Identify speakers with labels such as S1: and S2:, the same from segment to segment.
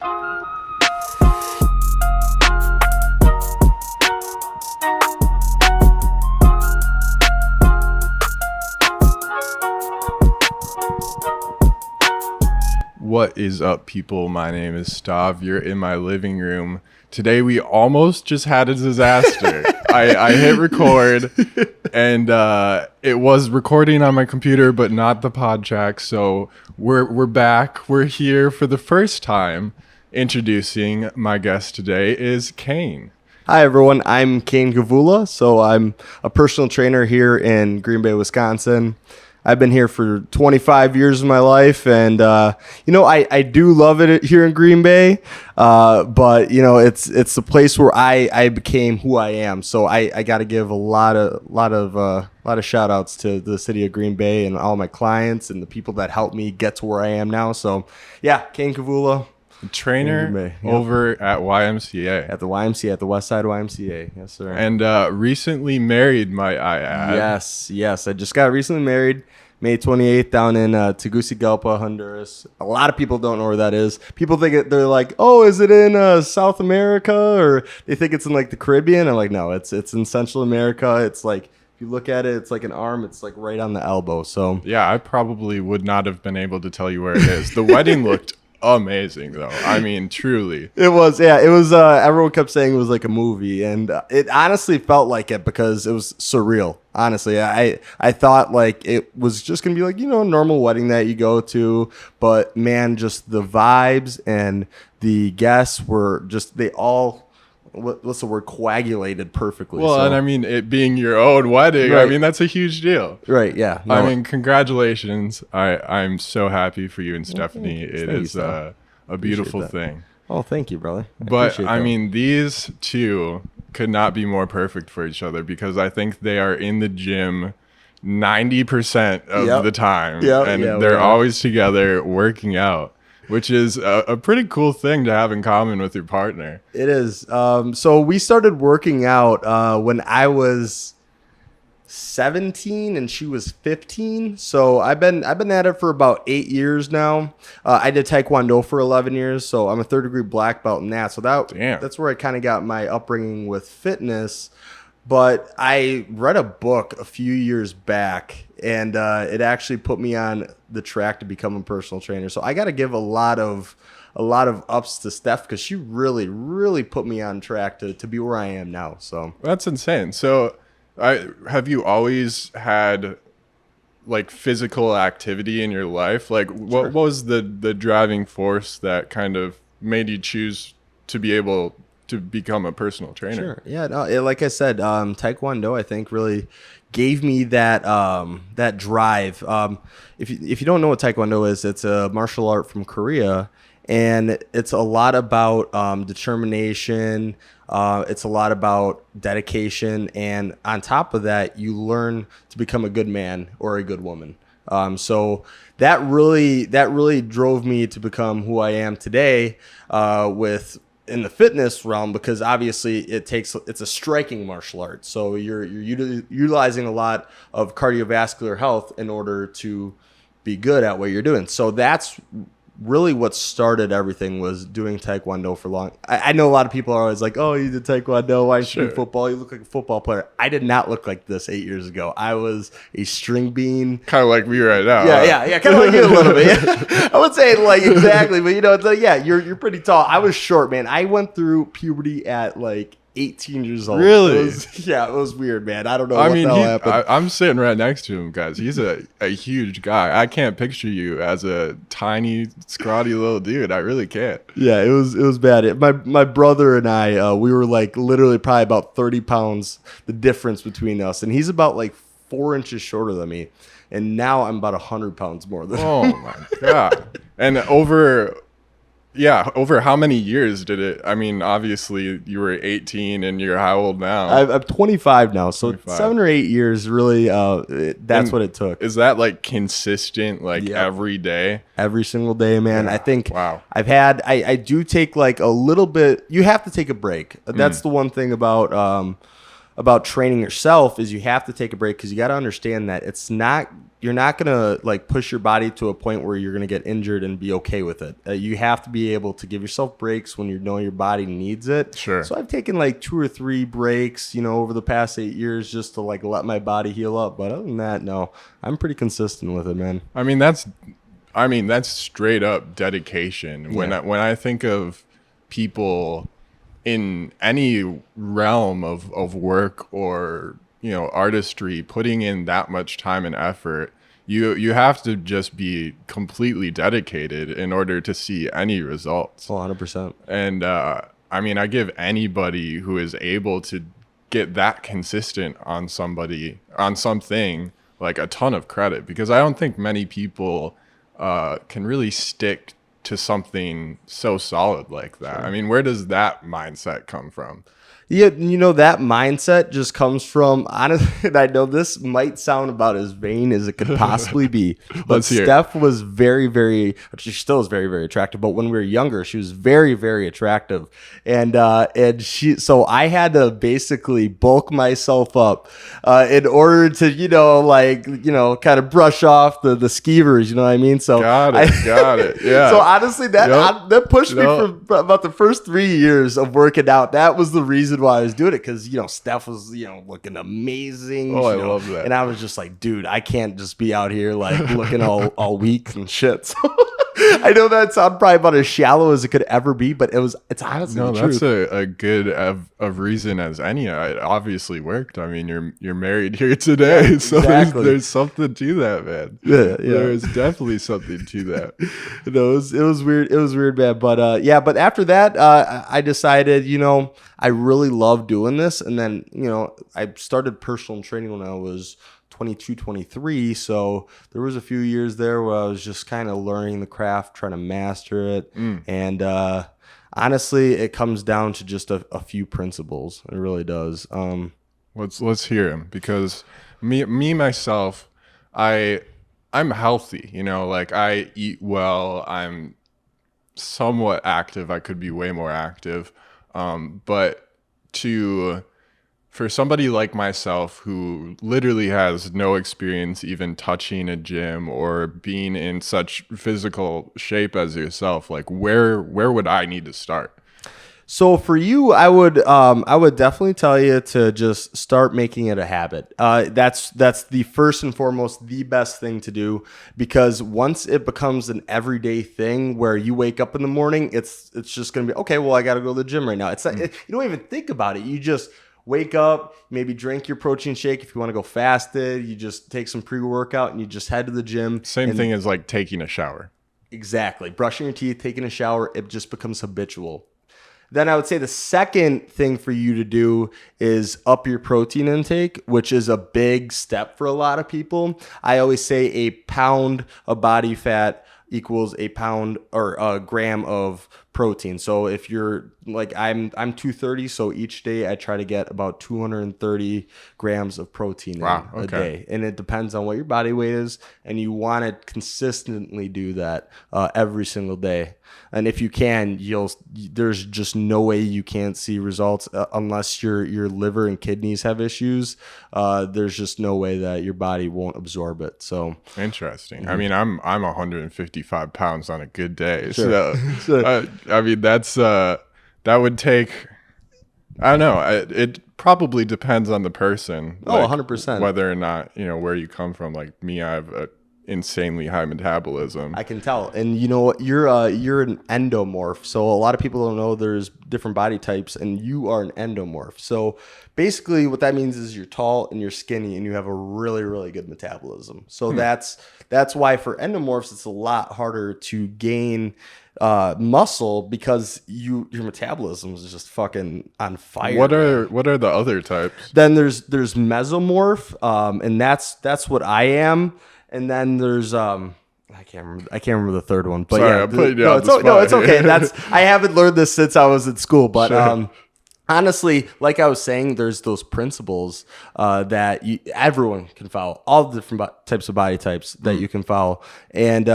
S1: What is up, people? My name is Stahv. You're in my living room. Today we almost just had a disaster. I hit record and it was recording on my computer, but not the pod track. So we're back. We're here for the first time. Introducing my guest today is Cain.
S2: Hi, everyone. I'm Cain Kawula. So I'm a personal trainer here in Green Bay, Wisconsin. I've been here for 25 years of my life, and I do love it here in Green Bay. But it's the place where I became who I am. So I got to give a lot of shout outs to the city of Green Bay and all my clients and the people that helped me get to where I am now. So yeah, Cain Kawula.
S1: Trainer over at YMCA.
S2: At the YMCA, at the West Side YMCA. Yes, sir.
S1: And recently married, might I add.
S2: Yes. I just got recently married, May 28th, down in Tegucigalpa, Honduras. A lot of people don't know where that is. People think they're like, oh, is it in South America? Or they think it's in like the Caribbean. I'm like, no, it's in Central America. It's like, if you look at it, it's like an arm. It's like right on the elbow. So
S1: yeah, I probably would not have been able to tell you where it is. The wedding looked amazing, though. I mean, truly.
S2: It was. Everyone kept saying it was like a movie, and it honestly felt like it because it was surreal. Honestly, I thought like it was just gonna be like, a normal wedding that you go to, but man, just the vibes and the guests were just, they all, what's the word, coagulated perfectly.
S1: Well,
S2: so.
S1: And I mean, it being your own wedding,
S2: right.
S1: I mean, that's a huge deal.
S2: Right, yeah.
S1: No. I mean, congratulations. I'm so happy for you and Stephanie. It is a beautiful thing.
S2: Oh, thank you, brother.
S1: But I mean, these two could not be more perfect for each other because I think they are in the gym 90% of the time. And they're always together working out, which is a pretty cool thing to have in common with your partner.
S2: It is. So we started working out when I was 17 and she was 15. So I've been at it for about 8 years now. I did Taekwondo for 11 years, so I'm a third-degree black belt in that. So that's where I kind of got my upbringing with fitness. But I read a book a few years back, and it actually put me on the track to become a personal trainer. So I got to give a lot of ups to Steph because she really, really put me on track to be where I am now. So
S1: that's insane. So have you always had like physical activity in your life? Like what was the driving force that kind of made you choose to be able to become a personal trainer?
S2: Sure. Yeah. No, like I said, Taekwondo, I think, really gave me that drive. If you don't know what Taekwondo is, it's a martial art from Korea, and it's a lot about determination. It's a lot about dedication, and on top of that, you learn to become a good man or a good woman. So that really drove me to become who I am today, in the fitness realm, because obviously it's a striking martial art. So you're utilizing a lot of cardiovascular health in order to be good at what you're doing. So that's really what started everything, was doing Taekwondo for long. I know a lot of people are always like, oh, you did Taekwondo, why did you do football? You look like a football player. I did not look like this 8 years ago. I was a string bean.
S1: Kind of like me right now.
S2: Yeah, kind of like you a little bit. I would say like exactly, but it's like, yeah, you're pretty tall. I was short, man. I went through puberty at like 18 years old.
S1: Really?
S2: It was weird, man. I don't know what the hell happened.
S1: I'm sitting right next to him, guys. He's a huge guy. I can't picture you as a tiny, scrawny little dude. I really can't.
S2: Yeah, it was bad. My brother and I, we were like literally probably about 30 pounds, the difference between us. And he's about like 4 inches shorter than me. And now I'm about 100 pounds more than him.
S1: Oh, my God. And over how many years did it? I mean, obviously you were 18 and you're how old now?
S2: I'm 25 now. So 7 or 8 years really, that's what it took.
S1: Is that like consistent, like every day?
S2: Every single day, man.
S1: Yeah.
S2: I think
S1: wow.
S2: I do take like a little bit, you have to take a break. That's the one thing about training yourself, is you have to take a break, because you got to understand that it's not you're not gonna like push your body to a point where you're gonna get injured and be okay with it. You have to be able to give yourself breaks when you know your body needs it.
S1: Sure.
S2: So I've taken like 2 or 3 breaks, over the past 8 years just to like let my body heal up. But other than that, no, I'm pretty consistent with it, man.
S1: I mean, that's straight up dedication. When I think of people in any realm of work or artistry putting in that much time and effort, you have to just be completely dedicated in order to see any results.
S2: 100%.
S1: And I mean, I give anybody who is able to get that consistent on something like a ton of credit, because I don't think many people can really stick to something so solid like that. Sure. I mean, where does that mindset come from?
S2: Yeah, that mindset just comes from, honestly, and I know this might sound about as vain as it could possibly be, but Steph was very, very, she still is very, very attractive, but when we were younger, she was very, very attractive. And so I had to basically bulk myself up in order to, kind of brush off the skeevers, you know what I mean? So
S1: got it. Yeah.
S2: So honestly, that pushed me for about the first 3 years of working out. That was the reason why I was doing it, because Steph was looking amazing.
S1: I love that.
S2: And I was just like, dude, I can't just be out here like looking all weak and shit. So I know that sounds probably about as shallow as it could ever be, but it's honestly the truth.
S1: That's a good of reason as any. It obviously worked. I mean, you're married here today, so
S2: exactly.
S1: there's something to that, man.
S2: Yeah.
S1: There's definitely something to that.
S2: No, it was weird. It was weird, man. But but after that, I decided, I really love doing this, and then I started personal training when I was 22, 23. So there was a few years there where I was just kind of learning the craft, trying to master it. And honestly, it comes down to just a few principles. It really does.
S1: Let's hear him, because me myself, I'm healthy, like I eat well, I'm somewhat active. I could be way more active. But for somebody like myself who literally has no experience even touching a gym or being in such physical shape as yourself, like where would I need to start?
S2: So for you, I would definitely tell you to just start making it a habit. That's the first and foremost, the best thing to do, because once it becomes an everyday thing where you wake up in the morning, it's just going to be, okay, well, I got to go to the gym right now. It's not, you don't even think about it. You just wake up, maybe drink your protein shake. If you want to go fasted, you just take some pre-workout and you just head to the gym.
S1: Same thing as like taking a shower.
S2: Exactly. Brushing your teeth, taking a shower, it just becomes habitual. Then I would say the second thing for you to do is up your protein intake, which is a big step for a lot of people. I always say a pound of body fat equals a pound or a gram of protein. So if you're like, I'm 230, so each day I try to get about 230 grams of protein a day. And it depends on what your body weight is, and you want to consistently do that every single day. And if you can, there's just no way you can't see results unless your liver and kidneys have issues. There's just no way that your body won't absorb it. So
S1: interesting. I mean, I'm 155 pounds on a good day.
S2: Sure.
S1: So I mean, that would take, I don't know. It probably depends on the person.
S2: Oh, 100%.
S1: Whether or not, where you come from. Like me, I have a insanely high metabolism.
S2: I can tell. And you know what? You're an endomorph. So a lot of people don't know there's different body types, and you are an endomorph. So basically what that means is you're tall and you're skinny and you have a really, really good metabolism. So that's why for endomorphs it's a lot harder to gain muscle, because your metabolism is just fucking on fire.
S1: What are the other types?
S2: Then there's mesomorph, and that's what I am. And then there's I can't remember the third one. But
S1: sorry,
S2: yeah,
S1: I'm putting you on the spot.
S2: No, it's okay. I haven't learned this since I was at school. But sure. Honestly, like I was saying, there's those principles that everyone can follow. All the different types of body types that you can follow, and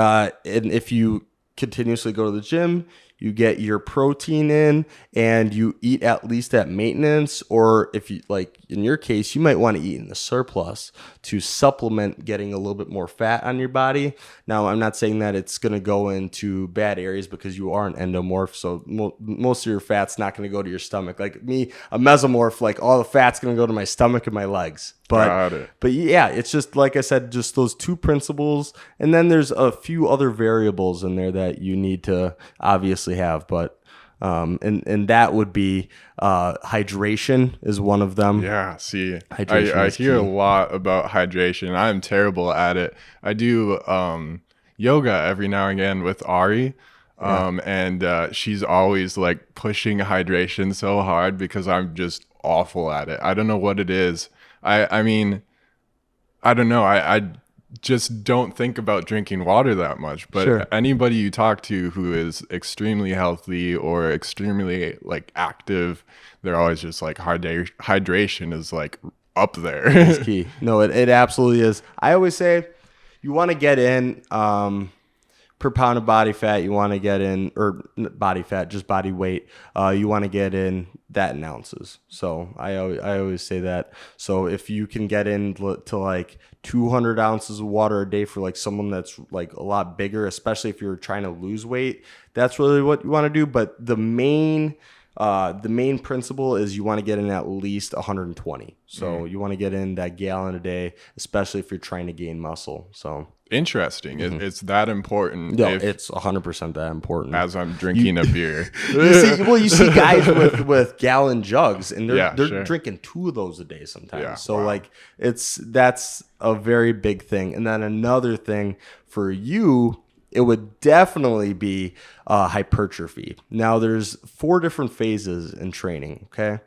S2: if you continuously go to the gym, you get your protein in, and you eat at least at maintenance, or if you like in your case, you might want to eat in the surplus to supplement getting a little bit more fat on your body. Now, I'm not saying that it's going to go into bad areas because you are an endomorph, so most of your fat's not going to go to your stomach. Like me, a mesomorph, like all the fat's going to go to my stomach and my legs. But yeah, it's just like I said, just those two principles, and then there's a few other variables in there that you need to obviously have. But and that would be hydration is one of them.
S1: Yeah, see, I hear a lot about hydration. I'm terrible at it. I do yoga every now and again with Ari. And she's always like pushing hydration so hard because I'm just awful at it. I don't know what it is. I mean, I don't know. I just don't think about drinking water that much. But anybody you talk to who is extremely healthy or extremely like active, they're always just like hydration is like up there.
S2: It's key. No, it absolutely is. I always say you want to get in per pound of body fat, you want to get in, or body fat, just body weight, you want to get in that in ounces. So I always say that. So if you can get in to like 200 ounces of water a day for like someone that's like a lot bigger, especially if you're trying to lose weight, that's really what you want to do. But the main principle is you want to get in at least 120. So you want to get in that gallon a day, especially if you're trying to gain muscle. So
S1: interesting. It's that important.
S2: No, it's 100% that important.
S1: As I'm drinking a beer.
S2: You see guys with gallon jugs, and they're drinking 2 of those a day sometimes. Yeah, so like that's a very big thing. And then another thing for you, it would definitely be hypertrophy. Now, there's 4 different phases in training, okay?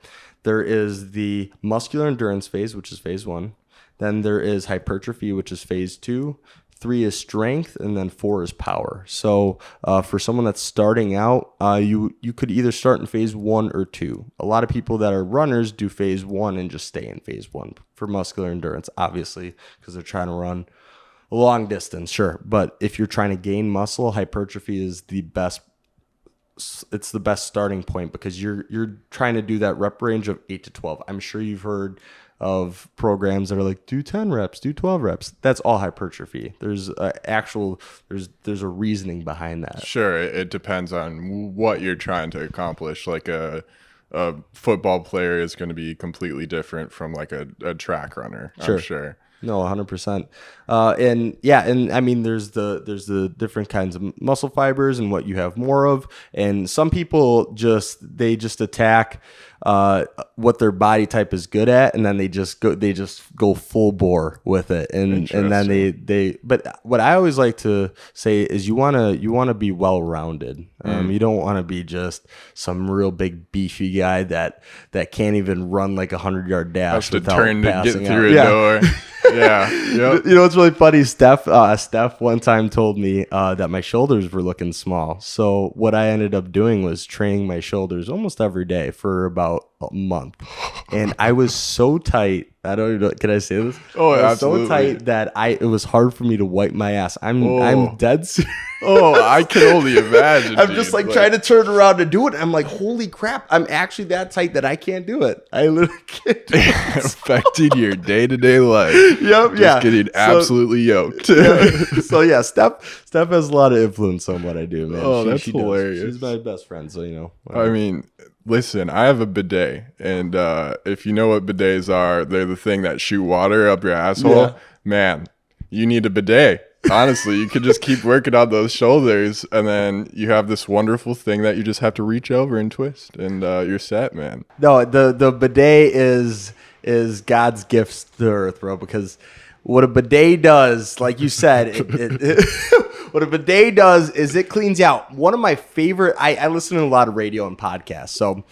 S2: There is the muscular endurance phase, which is phase 1. Then there is hypertrophy, which is phase 2. 3 is strength, and then 4 is power. So for someone that's starting out, you could either start in phase 1 or 2. A lot of people that are runners do phase 1 and just stay in phase 1 for muscular endurance, obviously, because they're trying to run a long distance, sure. But if you're trying to gain muscle, hypertrophy is the best. It's the best starting point because you're trying to do that rep range of 8 to 12. I'm sure you've heard of programs that are like do 10 reps, do 12 reps. That's all hypertrophy. There's a reasoning behind that.
S1: Sure, it depends on what you're trying to accomplish. Like a football player is going to be completely different from like a track runner. I'm sure.
S2: No, 100%. And I mean, there's the different kinds of muscle fibers and what you have more of. And some people just attack what their body type is good at, and then they just go full bore with it. And then they. But what I always like to say is you wanna be well rounded. You don't want to be just some real big beefy guy that can't even run like 100-yard dash
S1: without
S2: passing
S1: to get through
S2: out.
S1: a door. Yeah. Yep.
S2: You know, it's really funny. Steph one time told me that my shoulders were looking small. So what I ended up doing was training my shoulders almost every day for about a month. And I was so tight. I don't even know. Can I say this?
S1: Oh,
S2: I was
S1: absolutely.
S2: so tight that it was hard for me to wipe my ass. I'm dead serious.
S1: Oh, I can only imagine.
S2: I'm just like trying to turn around to do it. I'm like, holy crap. I'm actually that tight that I can't do it. I literally can't do it.
S1: Affecting your day-to-day life.
S2: Yep.
S1: Just getting absolutely yoked.
S2: So yeah, Steph has a lot of influence on what I do, man.
S1: Oh, that's hilarious.
S2: She's my best friend, so you know.
S1: I mean, listen, I have a bidet, and if you know what bidets are, they're the thing that shoot water up your asshole.
S2: Yeah.
S1: Man, you need a bidet. Honestly, you could just keep working on those shoulders, and then you have this wonderful thing that you just have to reach over and twist, and you're set, man.
S2: No, the bidet is God's gift to the earth, bro, because what a bidet does, like you said, what a bidet does is it cleans you out. One of my favorite, I listen to a lot of radio and podcasts, so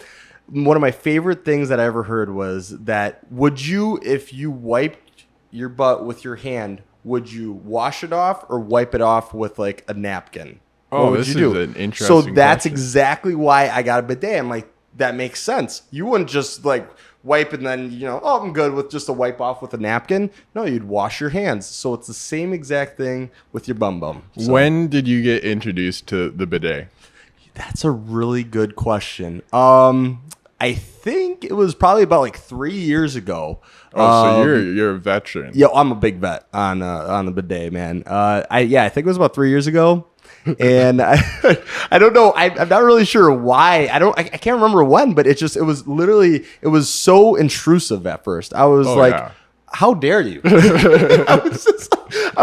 S2: one of my favorite things that I ever heard was that if you wiped your butt with your hand, would you wash it off or wipe it off with like a napkin?
S1: Oh, this is an interesting
S2: So that's
S1: question.
S2: exactly why I got a bidet. I'm like, that makes sense. You wouldn't just like wipe and then, I'm good with just a wipe off with a napkin. No, you'd wash your hands. So it's the same exact thing with your bum. So,
S1: when did you get introduced to the bidet?
S2: That's a really good question. I think it was probably about like 3 years ago.
S1: Oh, so you're a veteran.
S2: Yeah, I'm a big vet on the bidet, man. I think it was about 3 years ago, and I don't know. I'm not really sure why. I can't remember when, but it was so intrusive at first. I was
S1: Yeah.
S2: how dare you? I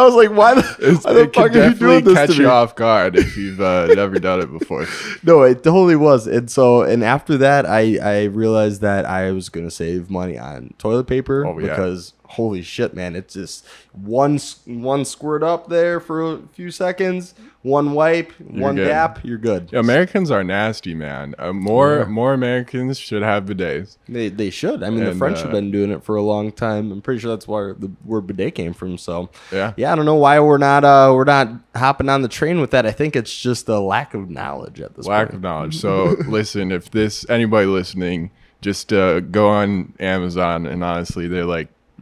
S2: was like, why the fuck are you doing this
S1: catch
S2: to me?
S1: you off guard if you've never done it before.
S2: No, it totally was. And after that, I realized that I was going to save money on toilet paper because holy shit, man, it's just one squirt up there for a few seconds, one wipe, one dap, you're good.
S1: Yeah, Americans are nasty, man. More Americans should have bidets.
S2: They should. I mean, the French have been doing it for a long time. I'm pretty sure that's where the word bidet came from. So yeah, I don't know why we're not hopping on the train with that. I think it's just a lack of knowledge at this point.
S1: Lack of knowledge. So listen, if anybody listening, just go on Amazon, and honestly,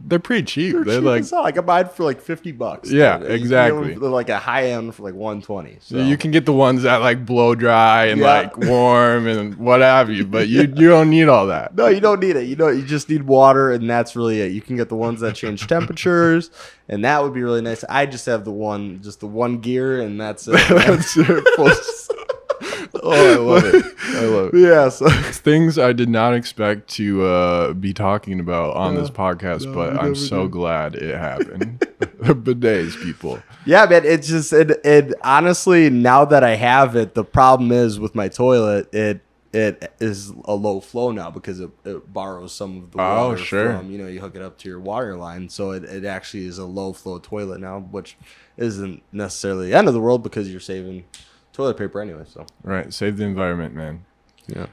S1: they're pretty cheap. They're
S2: cheap
S1: like,
S2: as hell. I could buy it for like $50.
S1: Yeah,
S2: dude.
S1: exactly.
S2: They're like a high end for like $120. So
S1: you can get the ones that like blow dry and like warm and what have you, but you don't need all that.
S2: No, you don't need it. You just need water, and that's really it. You can get the ones that change temperatures, and that would be really nice. I just have the one gear, and that's it.
S1: That's it. Oh, I love it.
S2: Yeah, so
S1: it's things I did not expect to be talking about on this podcast, but I'm so glad it happened. Bidets, people.
S2: Yeah, man. It's just it honestly, now that I have it, the problem is with my toilet, it is a low flow now because it borrows some of the water from, you hook it up to your water line. So it actually is a low flow toilet now, which isn't necessarily the end of the world because you're saving toilet paper anyway. So
S1: right, save the environment, man.
S2: Yeah.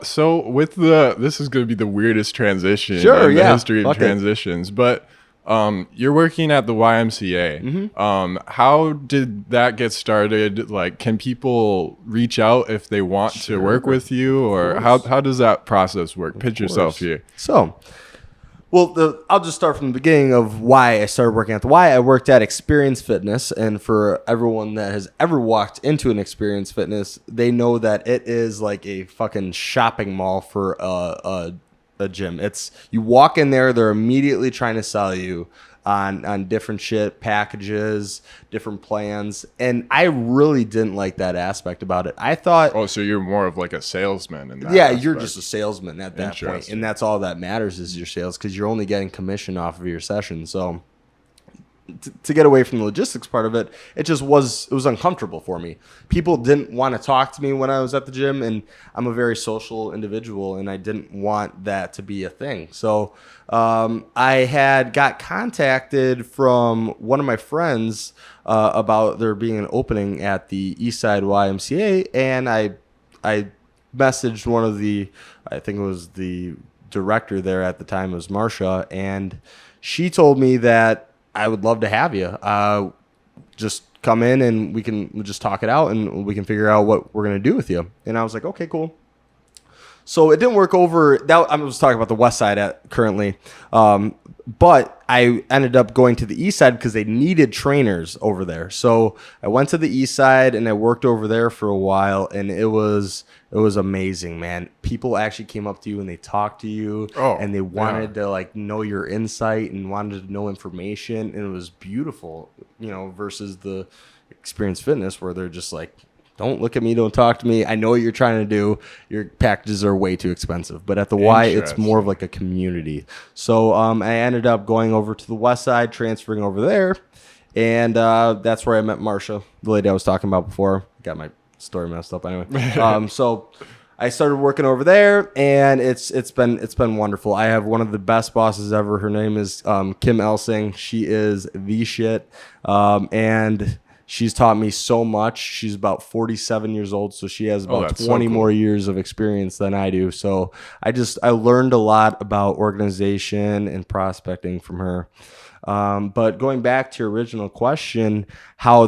S1: So with this is going to be the weirdest transition in the history of transitions, but you're working at the YMCA.
S2: Mm-hmm.
S1: How did that get started? Like, can people reach out if they want to work with you, or how does that process work? Pitch yourself here.
S2: So, well, I'll just start from the beginning of why I started working at the Y. I worked at Experience Fitness, and for everyone that has ever walked into an Experience Fitness, they know that it is like a fucking shopping mall for a gym. You walk in there, they're immediately trying to sell you on different shit, packages, different plans, and I really didn't like that aspect about it. I thought,
S1: so you're more of like a salesman in that
S2: aspect.
S1: You're
S2: You're just a salesman at that point, and that's all that matters is your sales, because you're only getting commission off of your session. So to get away from the logistics part of it, it was uncomfortable for me. People didn't want to talk to me when I was at the gym, and I'm a very social individual, and I didn't want that to be a thing. So I got contacted from one of my friends about there being an opening at the Eastside YMCA, and I messaged one of I think it was the director there at the time, it was Marsha, and she told me that I would love to have you. Just come in and we'll just talk it out, and we can figure out what we're going to do with you. And I was like, okay, cool. So it didn't work over that. I was talking about the West Side currently. But I ended up going to the East Side because they needed trainers over there. So I went to the East Side and I worked over there for a while, and it was amazing, man. People actually came up to you and they talked to you, and they wanted to like know your insight and wanted to know information, and it was beautiful, versus the Experience Fitness where they're just like, don't look at me, don't talk to me. I know what you're trying to do. Your packages are way too expensive. But at the Y, it's more of like a community. So I ended up going over to the West Side, transferring over there. And that's where I met Marsha, the lady I was talking about before. Got my story messed up anyway. So I started working over there, and it's been wonderful. I have one of the best bosses ever. Her name is Kim Elsing. She is the shit. And she's taught me so much. She's about 47 years old, so she has about 20 more years of experience than I do. So I learned a lot about organization and prospecting from her. But going back to your original question, how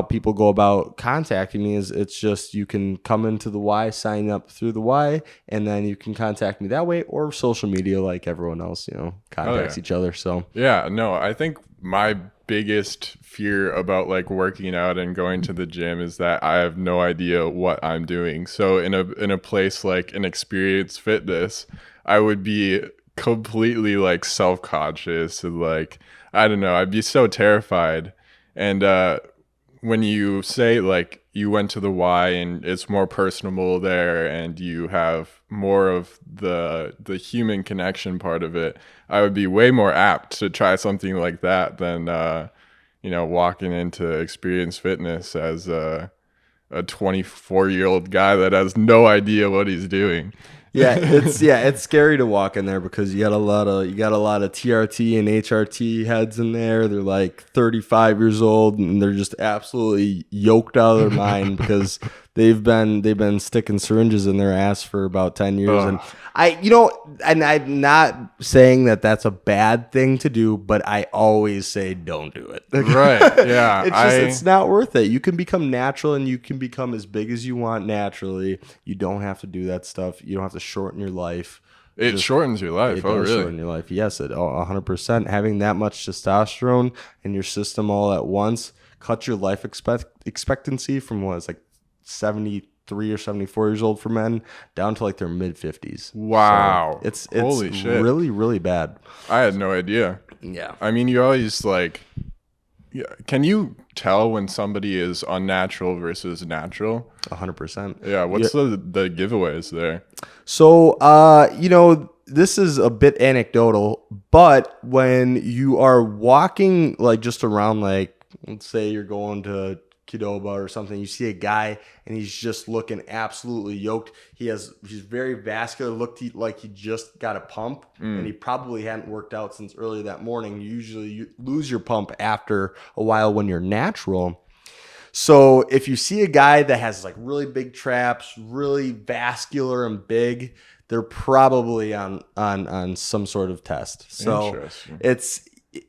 S2: people go about contacting me is it's just you can come into the Y, sign up through the Y, and then you can contact me that way, or social media like everyone else, contacts each other. So
S1: yeah, no, I think my biggest fear about like working out and going to the gym is that I have no idea what I'm doing. So in a place like an Experience Fitness, I would be completely like self-conscious and like, I don't know, I'd be so terrified. And when you say like you went to the Y and it's more personable there and you have more of the human connection part of it, I would be way more apt to try something like that than walking into Experience Fitness as a 24-year-old guy that has no idea what he's doing.
S2: It's scary to walk in there because you got a lot of TRT and HRT heads in there. They're like 35 years old and they're just absolutely yoked out of their mind because they've been sticking syringes in their ass for about 10 years.
S1: Ugh.
S2: And I'm not saying that that's a bad thing to do, but I always say don't do it.
S1: Right. Yeah.
S2: It's not worth it. You can become natural and you can become as big as you want naturally. You don't have to do that stuff. You don't have to shorten your life.
S1: It shortens your life.
S2: It
S1: Oh,
S2: does
S1: really?
S2: shorten your life. Yes, it 100%. Having that much testosterone in your system all at once cuts your life expectancy from what is like 73 or 74 years old for men down to like their mid 50s.
S1: Wow.
S2: So it's
S1: Holy shit.
S2: really, really bad.
S1: I had no idea.
S2: Yeah.
S1: I mean, you always like, yeah. Can you tell when somebody is unnatural versus natural?
S2: 100%.
S1: Yeah. What's the giveaways there?
S2: So, this is a bit anecdotal, but when you are walking like just around, like, let's say you're going to Qdoba or something, you see a guy and he's just looking absolutely yoked. He's very vascular, looked like he just got a pump and he probably hadn't worked out since early that morning. You lose your pump after a while when you're natural. So if you see a guy that has like really big traps, really vascular and big, they're probably on some sort of test. So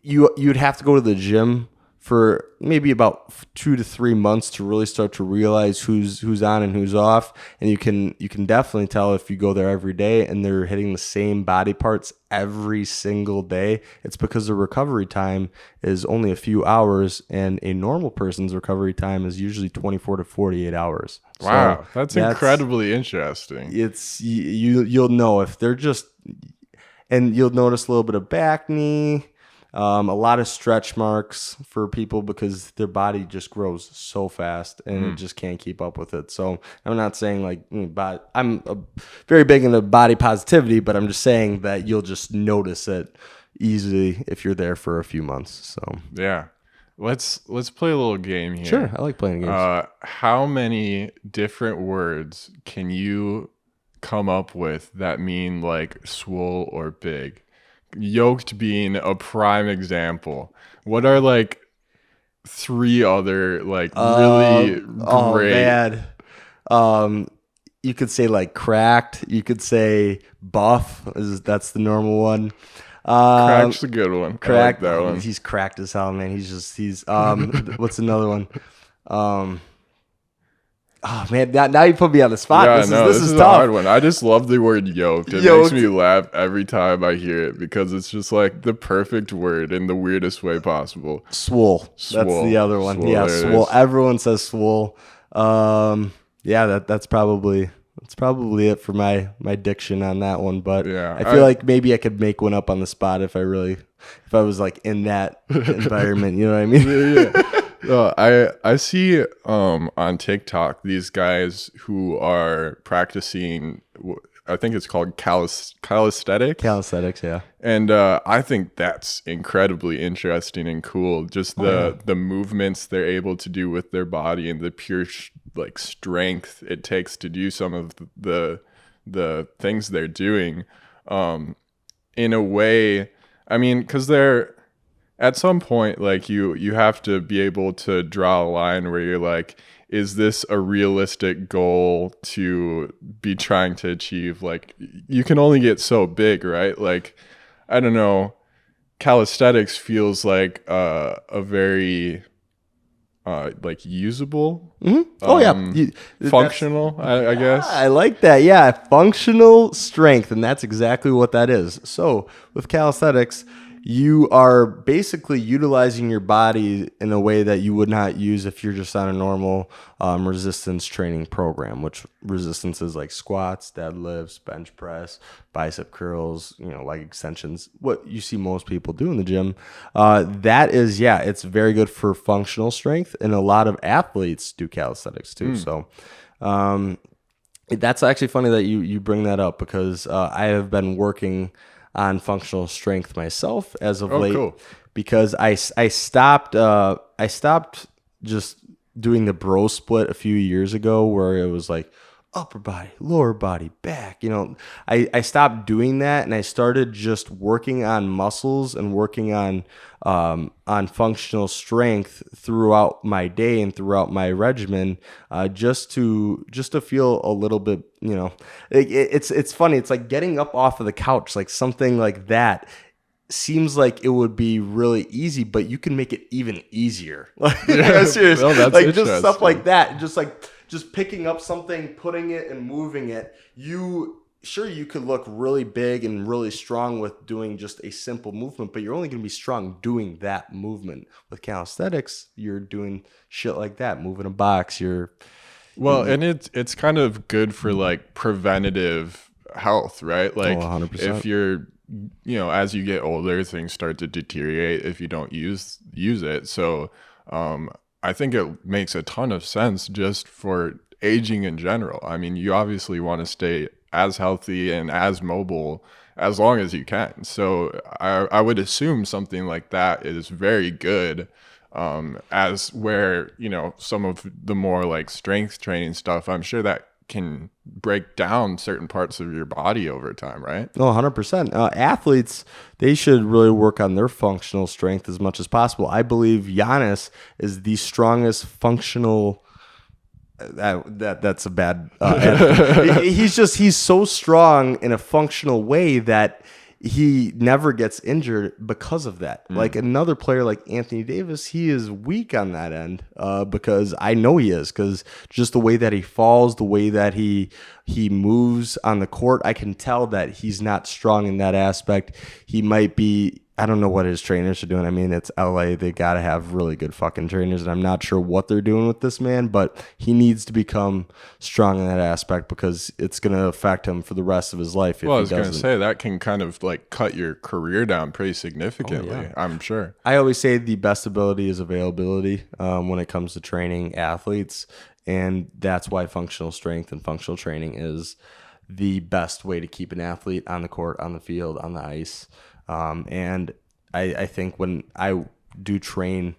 S2: you'd have to go to the gym for maybe about 2 to 3 months to really start to realize who's on and who's off. And you can definitely tell if you go there every day and they're hitting the same body parts every single day. It's because the recovery time is only a few hours, and a normal person's recovery time is usually 24 to 48 hours.
S1: Wow, so that's incredibly interesting.
S2: It's you'll know if they're just, and you'll notice a little bit of back knee. A lot of stretch marks for people because their body just grows so fast and it just can't keep up with it. So I'm not saying like, but I'm very big into body positivity, but I'm just saying that you'll just notice it easily if you're there for a few months. So
S1: yeah, let's play a little game here.
S2: Sure, I like playing games.
S1: How many different words can you come up with that mean like swole or big? Yoked being a prime example. What are like 3 other like really great?
S2: Oh man. You could say like cracked. You could say buff. That's the normal one.
S1: Cracked's a good one.
S2: Cracked.
S1: I like that one.
S2: He's cracked as hell, man. He's what's another one? Oh man, now you put me on the spot.
S1: Yeah, this is a
S2: tough.
S1: hard one. I just love the word yoked. It makes me laugh every time I hear it because it's just like the perfect word in the weirdest way possible.
S2: Swole. That's the other one.
S1: Swole,
S2: yeah, swole. Everyone says swole. That's probably it for my diction on that one. But yeah, I feel like maybe I could make one up on the spot if I was like in that environment. You know what I mean?
S1: Yeah. I see on TikTok these guys who are practicing, I think it's called calisthenics.
S2: Calisthenics, yeah.
S1: And I think that's incredibly interesting and cool. Just the movements they're able to do with their body and the pure like strength it takes to do some of the things they're doing. In a way, I mean, because they're at some point, like you have to be able to draw a line where you're like, is this a realistic goal to be trying to achieve? Like, you can only get so big, right? Like, I don't know. Calisthenics feels like a very like usable, functional. I guess
S2: I like that. Yeah, functional strength, and that's exactly what that is. So with calisthenics, you are basically utilizing your body in a way that you would not use if you're just on a normal resistance training program, which resistance is like squats, deadlifts, bench press, bicep curls, leg extensions, what you see most people do in the gym. That is, it's very good for functional strength, and a lot of athletes do calisthenics too. So that's actually funny that you bring that up, because I have been working on functional strength myself as of late.
S1: Cool.
S2: Because I stopped just doing the bro split a few years ago, where it was like upper body, lower body, back. I stopped doing that, and I started just working on muscles and working on functional strength throughout my day and throughout my regimen, just to feel a little bit. It's funny. It's like getting up off of the couch, like something like that. Seems like it would be really easy, but you can make it even easier. Seriously, like just stuff like that. Just picking up something, putting it and moving it. You could look really big and really strong with doing just a simple movement, but you're only going to be strong doing that movement. With calisthenics, you're doing shit like that, moving a box.
S1: And it's kind of good for like preventative health, right? Like
S2: 100%.
S1: If you're, as you get older, things start to deteriorate if you don't use it. So I think it makes a ton of sense just for aging in general. I mean, you obviously want to stay as healthy and as mobile as long as you can. So I would assume something like that is very good, as where, some of the more like strength training stuff, I'm sure that can break down certain parts of your body over time, right?
S2: Oh, 100%. Athletes, they should really work on their functional strength as much as possible. I believe Giannis is the strongest functional. That's a bad. He's so strong in a functional way that he never gets injured because of that. Like another player like Anthony Davis, he is weak on that end, because I know he is, because just the way that he falls, the way that he moves on the court, I can tell that he's not strong in that aspect. He might be. I don't know what his trainers are doing. I mean, it's LA. They got to have really good fucking trainers, and I'm not sure what they're doing with this man, but he needs to become strong in that aspect, because it's going to affect him for the rest of his life.
S1: Well, I was going to say that can kind of like cut your career down pretty significantly, I'm sure.
S2: I always say the best ability is availability when it comes to training athletes, and that's why functional strength and functional training is the best way to keep an athlete on the court, on the field, on the ice. And I think when I do train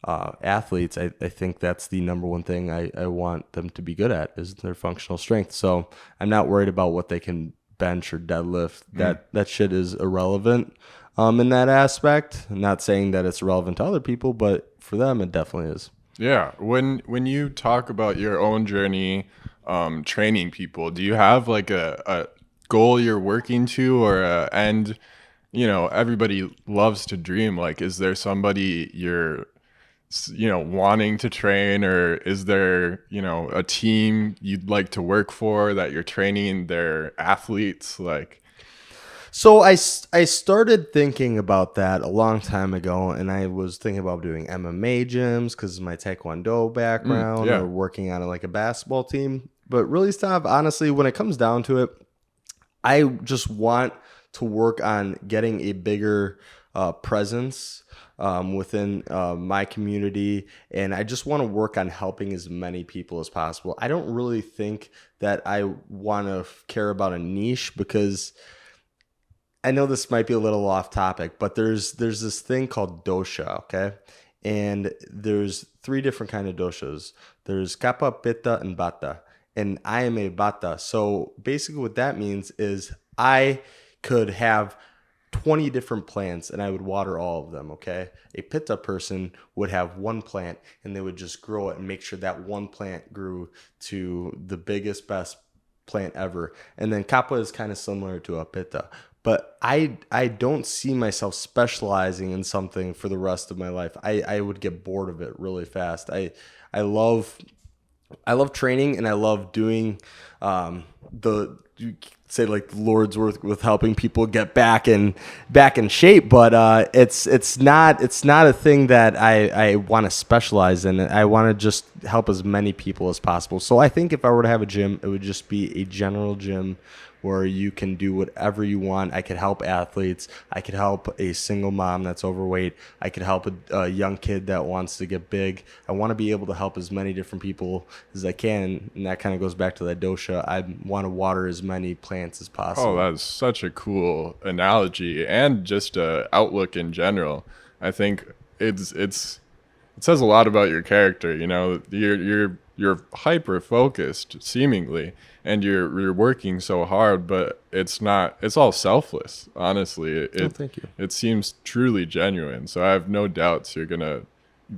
S2: athletes, I think that's the number one thing I want them to be good at is their functional strength. So I'm not worried about what they can bench or deadlift. That shit is irrelevant in that aspect. I'm not saying that it's relevant to other people, but for them, it definitely is.
S1: Yeah. When you talk about your own journey training people, do you have like a goal you're working to, or a end? Everybody loves to dream. Like, is there somebody you're, wanting to train, or is there, a team you'd like to work for that you're training their athletes? Like,
S2: so I started thinking about that a long time ago, and I was thinking about doing MMA gyms because of my Taekwondo background, or working on like a basketball team. But really, Stahv, honestly, when it comes down to it, I just want to work on getting a bigger presence within my community, and I just want to work on helping as many people as possible. I don't really think that I want to care about a niche, because I know this might be a little off topic, but there's this thing called dosha, okay? And there's 3 different kind of doshas. There's kapha, pitta, and vata, and I am a vata. So basically what that means is I could have 20 different plants and I would water all of them, okay? A pitta person would have 1 plant and they would just grow it and make sure that 1 plant grew to the biggest, best plant ever. And then kapha is kind of similar to a pitta. But I don't see myself specializing in something for the rest of my life. I would get bored of it really fast. I love training, and I love doing the you say like the Lord's work with helping people get back in shape, but it's not a thing that I want to specialize in. I want to just help as many people as possible. So I think if I were to have a gym, it would just be a general gym where you can do whatever you want. I could help athletes. I could help a single mom that's overweight. I could help a young kid that wants to get big. I want to be able to help as many different people as I can. And that kind of goes back to that dosha. I want to water as many plants as possible.
S1: Oh, that's such a cool analogy and just a outlook in general. I think it says a lot about your character. You know, you're hyper focused seemingly, and you're working so hard, but it's all selfless. Honestly,
S2: Thank you.
S1: It seems truly genuine. So I have no doubts you're gonna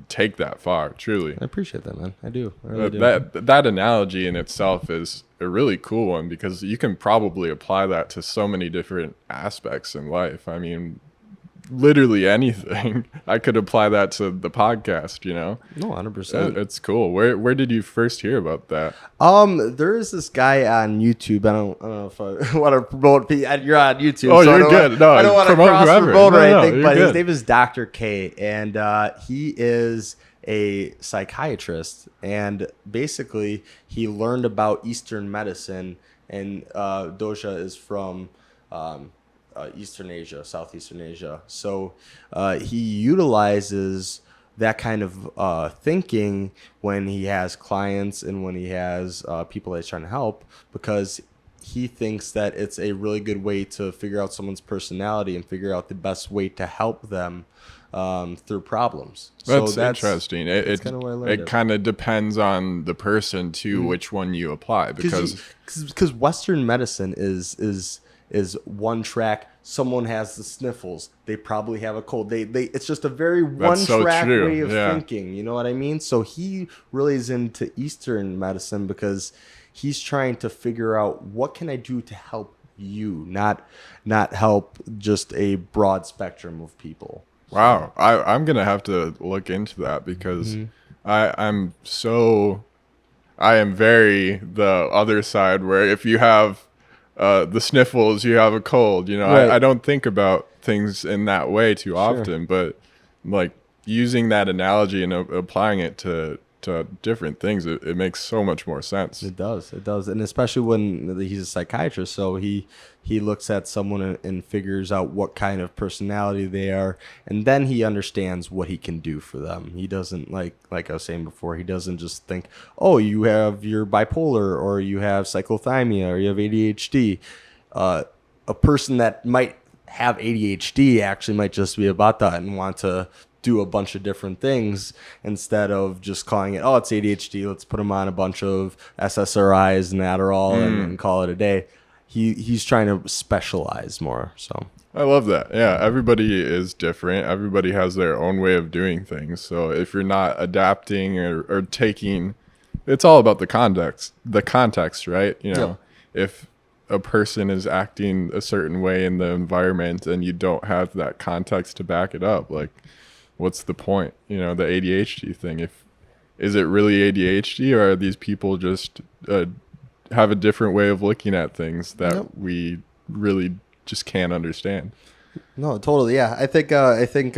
S1: take that far. Truly,
S2: I appreciate that, man. I do. I really do.
S1: That analogy in itself is a really cool one because you can probably apply that to so many different aspects in life. I mean, literally anything. I could apply that to the podcast, you know?
S2: No, 100%.
S1: It's cool. Where did you first hear about that?
S2: There is this guy on YouTube. I don't know if I want to promote. You're on YouTube.
S1: Oh,
S2: so
S1: you're good. No,
S2: I don't want to
S1: promote
S2: cross
S1: whoever.
S2: promote or
S1: No,
S2: anything,
S1: you're
S2: but his
S1: good.
S2: name is Dr. K, and he is a psychiatrist, and basically he learned about Eastern medicine, and dosha is from Eastern Asia, Southeastern Asia. So he utilizes that kind of thinking when he has clients and when he has people that he's trying to help, because he thinks that it's a really good way to figure out someone's personality and figure out the best way to help them through problems.
S1: That's interesting.
S2: That's kind of where I learned
S1: it kind of depends on the person too, which one you apply, because
S2: Western medicine is one track. Someone has the sniffles, they probably have a cold. They it's just a very one track way of thinking. You know what I mean? So he really is into Eastern medicine because he's trying to figure out what can I do to help you, not help just a broad spectrum of people.
S1: Wow, I'm gonna have to look into that because I am very the other side where if you have the sniffles, you have a cold. You know,
S2: Right.
S1: I don't think about things in that way too often, but like using that analogy and applying it to different things, it makes so much more sense.
S2: It does, and especially when he's a psychiatrist, so he looks at someone and figures out what kind of personality they are, and then he understands what he can do for them. He doesn't like I was saying before, he doesn't just think, oh, you have your bipolar or you have cyclothymia or you have ADHD. A person that might have ADHD actually might just be about that and want to do a bunch of different things instead of just calling it, oh, it's ADHD. Let's put him on a bunch of SSRIs and Adderall and call it a day. He's trying to specialize more. So
S1: I love that. Yeah, everybody is different. Everybody has their own way of doing things. So if you're not adapting or taking, it's all about the context, right? You know, if a person is acting a certain way in the environment and you don't have that context to back it up, like, what's the point? You know, the ADHD thing. Is it really ADHD, or are these people just have a different way of looking at things that we really just can't understand?
S2: No, totally. Yeah, I think Big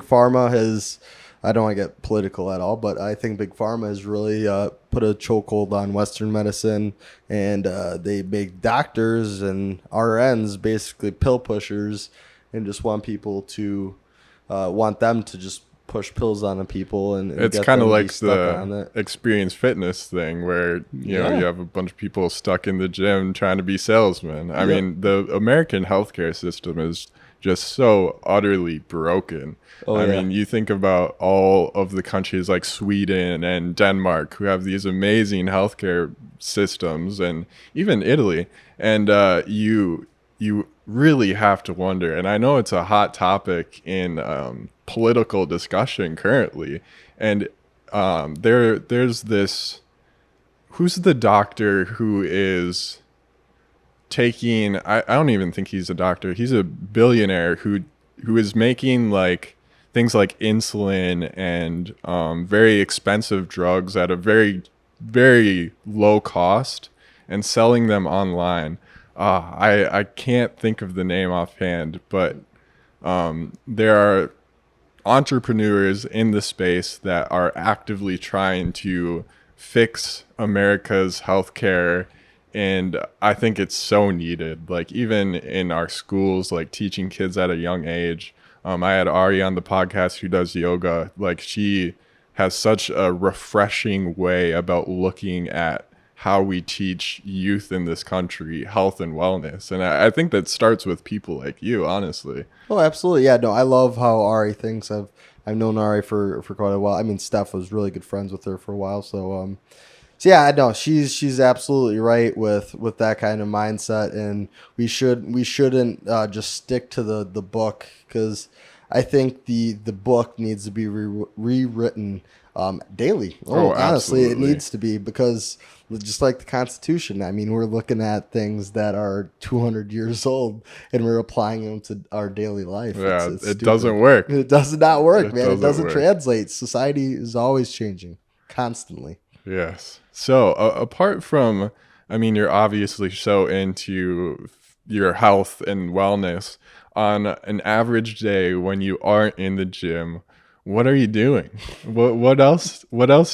S2: Pharma has. I don't want to get political at all, but I think Big Pharma has really put a chokehold on Western medicine, and they make doctors and RNs basically pill pushers, and just want people to. Want them to just push pills on the people, and
S1: it's kind of like the experience fitness thing where you know you have a bunch of people stuck in the gym trying to be salesmen. I mean, the American healthcare system is just so utterly broken. I mean, you think about all of the countries like Sweden and Denmark who have these amazing healthcare systems, and even Italy, and you really have to wonder, and I know it's a hot topic in political discussion currently, and there's this, who's the doctor who is taking, I don't even think he's a doctor, he's a billionaire who is making like things like insulin and very expensive drugs at a very very low cost and selling them online. I can't think of the name offhand, but there are entrepreneurs in the space that are actively trying to fix America's healthcare, and I think it's so needed. Like even in our schools, like teaching kids at a young age. I had Ari on the podcast who does yoga. Like she has such a refreshing way about looking at how we teach youth in this country health and wellness. And I think that starts with people like you, honestly.
S2: Oh, absolutely. Yeah, no, I love how Ari thinks. I've known Ari for quite a while. I mean, Steph was really good friends with her for a while. So yeah, I know she's absolutely right with that kind of mindset, and we shouldn't just stick to the book, because I think the book needs to be rewritten daily. Honestly, it needs to be, because just like the Constitution, I mean, we're looking at things that are 200 years old and we're applying them to our daily life.
S1: Yeah, it doesn't work.
S2: It does not work, man. It doesn't
S1: work.
S2: Translate. Society is always changing, constantly.
S1: Yes. So apart from, I mean, you're obviously so into your health and wellness. On an average day when you aren't in the gym, what are you doing? What else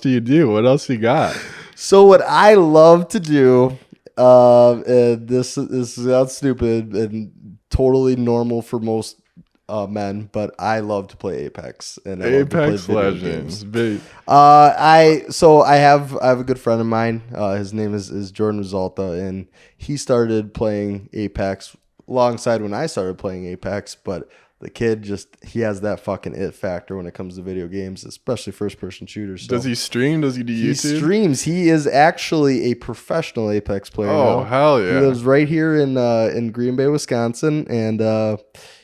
S1: do you do? What else you got?
S2: So what I love to do, and this sounds stupid and totally normal for most men, but I love to play Apex. And
S1: Apex Legends.
S2: I have a good friend of mine. His name is Jordan Resulta, and he started playing Apex alongside when I started playing Apex, but the kid he has that fucking it factor when it comes to video games, especially first-person shooters. So
S1: does he stream? Does he do YouTube?
S2: He streams. He is actually a professional Apex player now.
S1: Oh, hell yeah.
S2: He lives right here in Green Bay, Wisconsin, and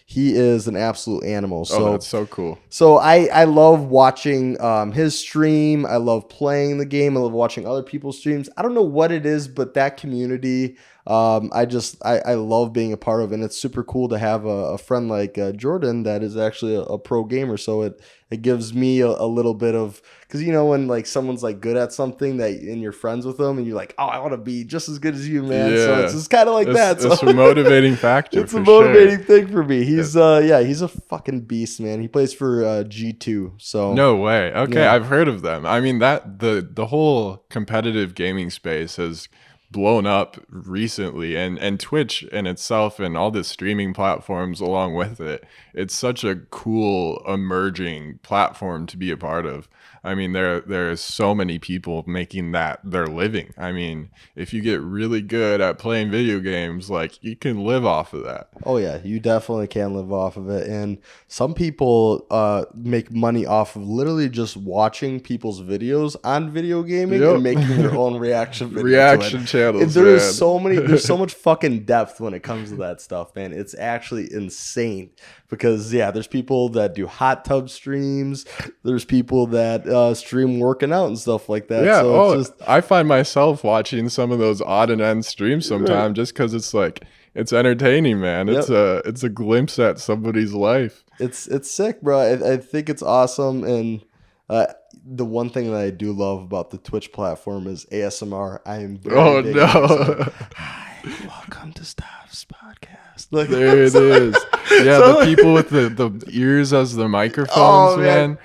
S2: he is an absolute animal. So
S1: that's so cool.
S2: So I love watching his stream. I love playing the game. I love watching other people's streams. I don't know what it is, but that community, I love being a part of, and it's super cool to have a friend like Jordan that is actually a pro gamer. So it gives me a little bit of, because you know when like someone's like good at something and you're friends with them and you're like, oh, I want to be just as good as you, man. Yeah. So it's just kind of like that. So
S1: it's a motivating factor.
S2: It's a motivating thing for me. He's he's a fucking beast, man. He plays for G2. So
S1: no way. Okay, yeah. I've heard of them. I mean that the whole competitive gaming space has blown up recently, and Twitch in itself and all the streaming platforms along with it, it's such a cool emerging platform to be a part of. I mean, there is so many people making that their living. I mean, if you get really good at playing video games, like you can live off of that.
S2: Oh yeah, you definitely can live off of it. And some people make money off of literally just watching people's videos on video gaming and making their own reaction videos.
S1: Reaction channels.
S2: And there's so much fucking depth when it comes to that stuff, man. It's actually insane. Because there's people that do hot tub streams. There's people that stream working out and stuff like that.
S1: Yeah,
S2: so
S1: I find myself watching some of those odd and end streams sometimes just because it's like it's entertaining, man. Yep. It's a glimpse at somebody's life.
S2: It's sick, bro. I think it's awesome, and the one thing that I do love about the Twitch platform is ASMR. I am very big ASMR. Hi, welcome to Stahv's podcast.
S1: Like, there it is. Yeah, so, the people with the ears as the microphones, man.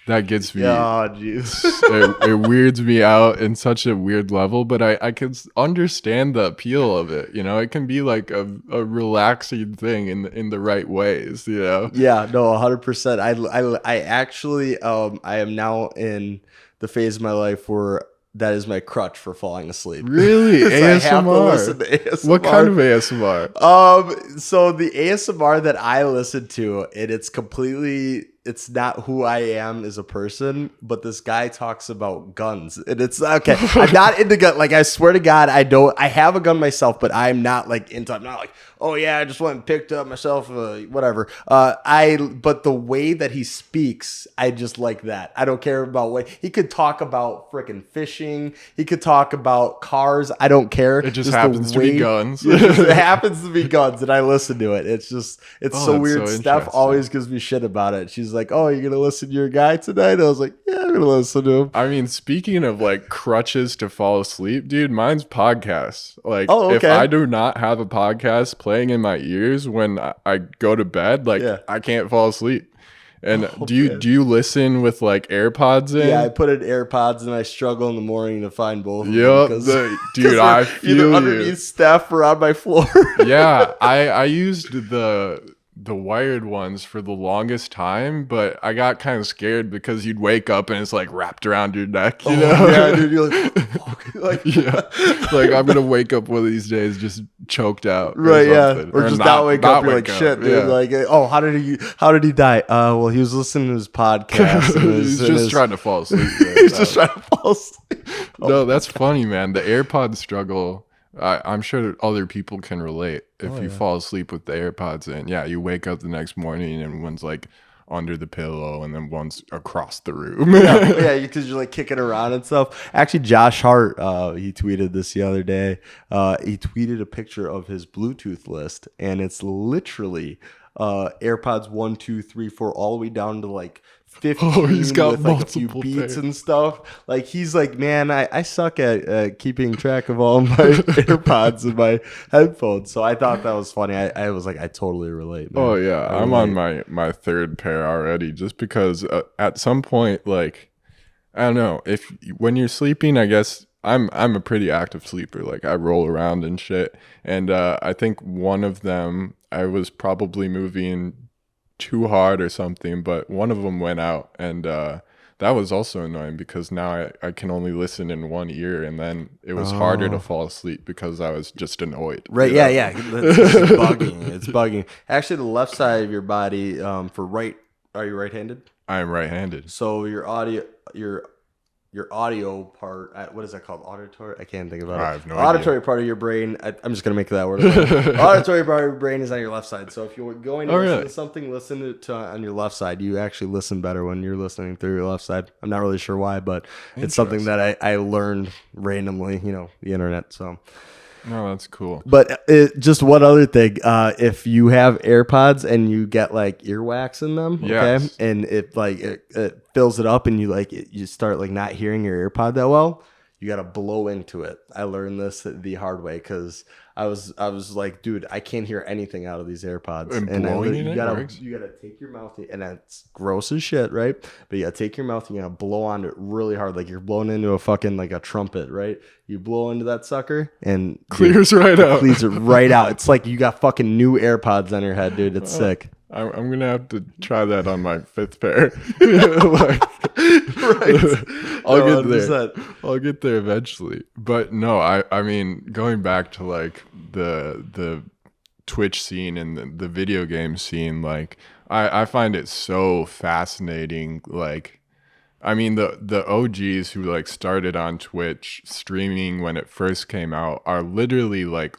S1: That gets me.
S2: Oh, jeez.
S1: It weirds me out in such a weird level, but I can understand the appeal of it. You know, it can be like a relaxing thing in the right ways. You know.
S2: Yeah. No. 100%. I actually I am now in the phase of my life where that is my crutch for falling asleep.
S1: Really?
S2: So
S1: ASMR?
S2: I have to listen to ASMR.
S1: What kind of ASMR?
S2: So the ASMR that I listen to, it's not who I am as a person, but this guy talks about guns. And it's okay. I'm not into gun. Like, I swear to God, I have a gun myself, but I'm not like into, I'm not like, oh yeah, I just went and picked up myself, whatever. But the way that he speaks, I just like that. I don't care about what he could talk about freaking fishing. He could talk about cars. I don't care.
S1: It just happens to be guns.
S2: It happens to be guns, and I listen to it. It's so weird.
S1: So
S2: Steph always gives me shit about it. She's like, oh, you're going to listen to your guy tonight? I was like, yeah, I'm gonna listen to him.
S1: I mean, speaking of like crutches to fall asleep, dude, mine's podcasts. Like,
S2: Oh,
S1: if
S2: okay.
S1: I do not have a podcast playing in my ears when I go to bed, like
S2: Yeah.
S1: I can't fall asleep. And
S2: Oh,
S1: do you
S2: man.
S1: do you listen with like AirPods in?
S2: Yeah, I put in AirPods and I struggle in the morning to find both of
S1: Yup,
S2: them.
S1: dude, I feel
S2: either
S1: you.
S2: underneath Stahv or on my floor.
S1: Yeah, I used the wired ones for the longest time, but I got kind of scared because you'd wake up and it's like wrapped around your neck, you know?
S2: Yeah, dude, you're like, fuck. Like,
S1: Yeah, like I'm gonna wake up one of these days just choked out,
S2: right? Yeah,
S1: something.
S2: or just not wake up. You're like,
S1: wake up.
S2: shit, dude.
S1: Yeah.
S2: Like, oh, how did he die? Well, he was listening to his podcast. And
S1: He's just trying to fall asleep.
S2: He's just trying to fall asleep.
S1: No, that's funny, man. The AirPod struggle. I'm sure that other people can relate. If you fall asleep with the AirPods in, yeah, you wake up the next morning and one's like under the pillow and then one's across the room.
S2: Yeah, because you're like kicking around and stuff. Actually, Josh Hart, he tweeted this the other day. He tweeted a picture of his Bluetooth list, and it's literally AirPods 1, 2, 3, 4, all the way down to like 15
S1: he's got
S2: with like a few
S1: multiple
S2: beats
S1: pairs.
S2: and stuff. Like he's like, man, I suck at keeping track of all my AirPods and my headphones. So I thought that was funny. I was like, I totally relate, man.
S1: Oh yeah,
S2: I
S1: I'm
S2: relate.
S1: on my third pair already, just because at some point, like, I don't know, if when you're sleeping, I guess I'm a pretty active sleeper. Like I roll around and shit, and I think one of them I was probably moving too hard or something, but one of them went out, and that was also annoying because now I can only listen in one ear, and then it was harder to fall asleep because I was just annoyed.
S2: Right?
S1: you
S2: Yeah,
S1: know?
S2: yeah. It's bugging. It's bugging. Actually, the left side of your body, for right. Are you right-handed?
S1: I am right-handed.
S2: So your audio part, what is that called? Auditory? I can't think about it.
S1: I have no
S2: Auditory part of your brain. I'm just gonna make that word. Auditory part of your brain is on your left side. So if you're going to listen to something, listen to on your left side. You actually listen better when you're listening through your left side. I'm not really sure why, but it's something that I learned randomly. The internet. So.
S1: No, that's cool.
S2: But just one other thing, if you have AirPods and you get like earwax in them, okay,
S1: Yes.
S2: and it fills it up and you start like not hearing your AirPod that well, you got to blow into it. I learned this the hard way because I was like, dude, I can't hear anything out of these AirPods.
S1: And blowing in
S2: you
S1: it works?
S2: gotta take your mouth, and that's gross as shit, right? But you gotta take your mouth and you gotta blow on it really hard, like you're blowing into a fucking like a trumpet, right? You blow into that sucker and
S1: Clears right out.
S2: Clears it right out. It's like you got fucking new AirPods on your head, dude. It's sick.
S1: I'm gonna have to try that on my fifth pair. I'll get there. I'll get there eventually. But no, I mean, going back to like the Twitch scene and the video game scene, like I find it so fascinating. Like, I mean, the OGs who like started on Twitch streaming when it first came out are literally like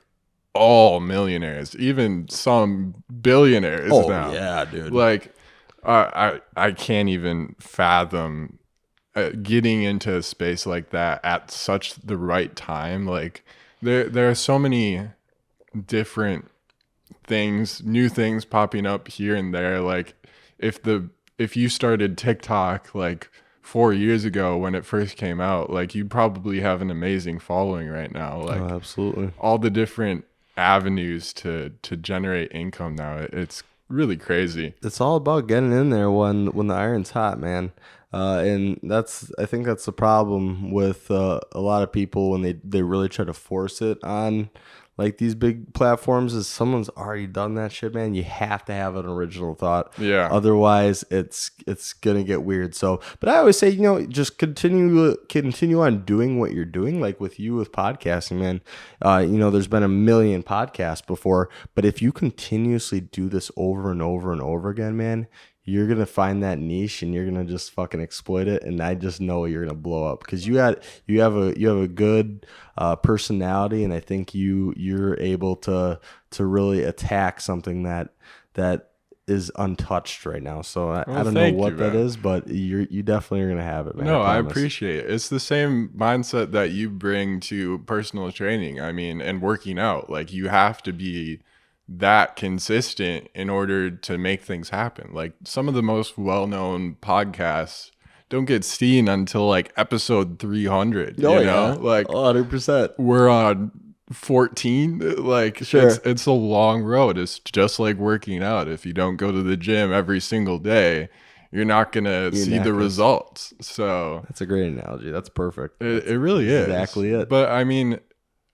S1: all millionaires, even some billionaires now.
S2: Yeah, dude.
S1: Like, I can't even fathom getting into a space like that at such the right time. Like, there are so many different things, new things popping up here and there. Like, if you started TikTok like 4 years ago when it first came out, like you'd probably have an amazing following right now. Like,
S2: absolutely.
S1: all the different avenues to generate income now, it's really crazy.
S2: It's all about getting in there when the iron's hot, man. And I think that's the problem with a lot of people when they really try to force it on like these big platforms. Is someone's already done that shit, man. You have to have an original thought.
S1: Yeah.
S2: Otherwise, it's gonna get weird. So, but I always say, just continue on doing what you're doing. Like with podcasting, man. There's been a million podcasts before, but if you continuously do this over and over and over again, man, you're going to find that niche and you're going to just fucking exploit it. And I just know you're going to blow up because you have a good personality. And I think you're able to really attack something that is untouched right now. So I don't know what that is, but you definitely are going to have it, man.
S1: No, I appreciate it. It's the same mindset that you bring to personal training. I mean, and working out. Like, you have to be that consistent in order to make things happen. Like, some of the most well-known podcasts don't get seen until like episode 300.
S2: Oh,
S1: you know,
S2: yeah.
S1: like
S2: 100%.
S1: we're on 14. Like
S2: Sure.
S1: it's a long road. It's just like working out. If you don't go to the gym every single day, you're not gonna see the results. So
S2: that's a great analogy. That's perfect.
S1: It really is
S2: exactly it.
S1: But I mean,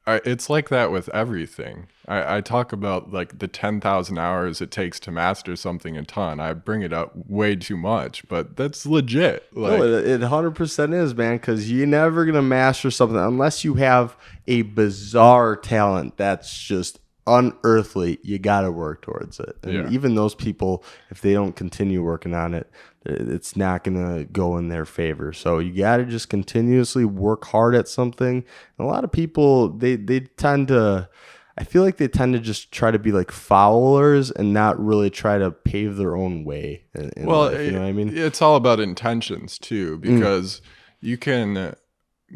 S1: it's like that with everything. I talk about like the 10,000 hours it takes to master something a ton. I bring it up way too much, but that's legit. Like,
S2: no, it 100% is, man, because you're never going to master something unless you have a bizarre talent that's just unearthly. You got to work towards it. And even those people, if they don't continue working on it, it's not going to go in their favor. So you got to just continuously work hard at something. And a lot of people, they tend to, I feel like they tend to just try to be like followers and not really try to pave their own way in life, you know what I mean?
S1: It's all about intentions too, because you can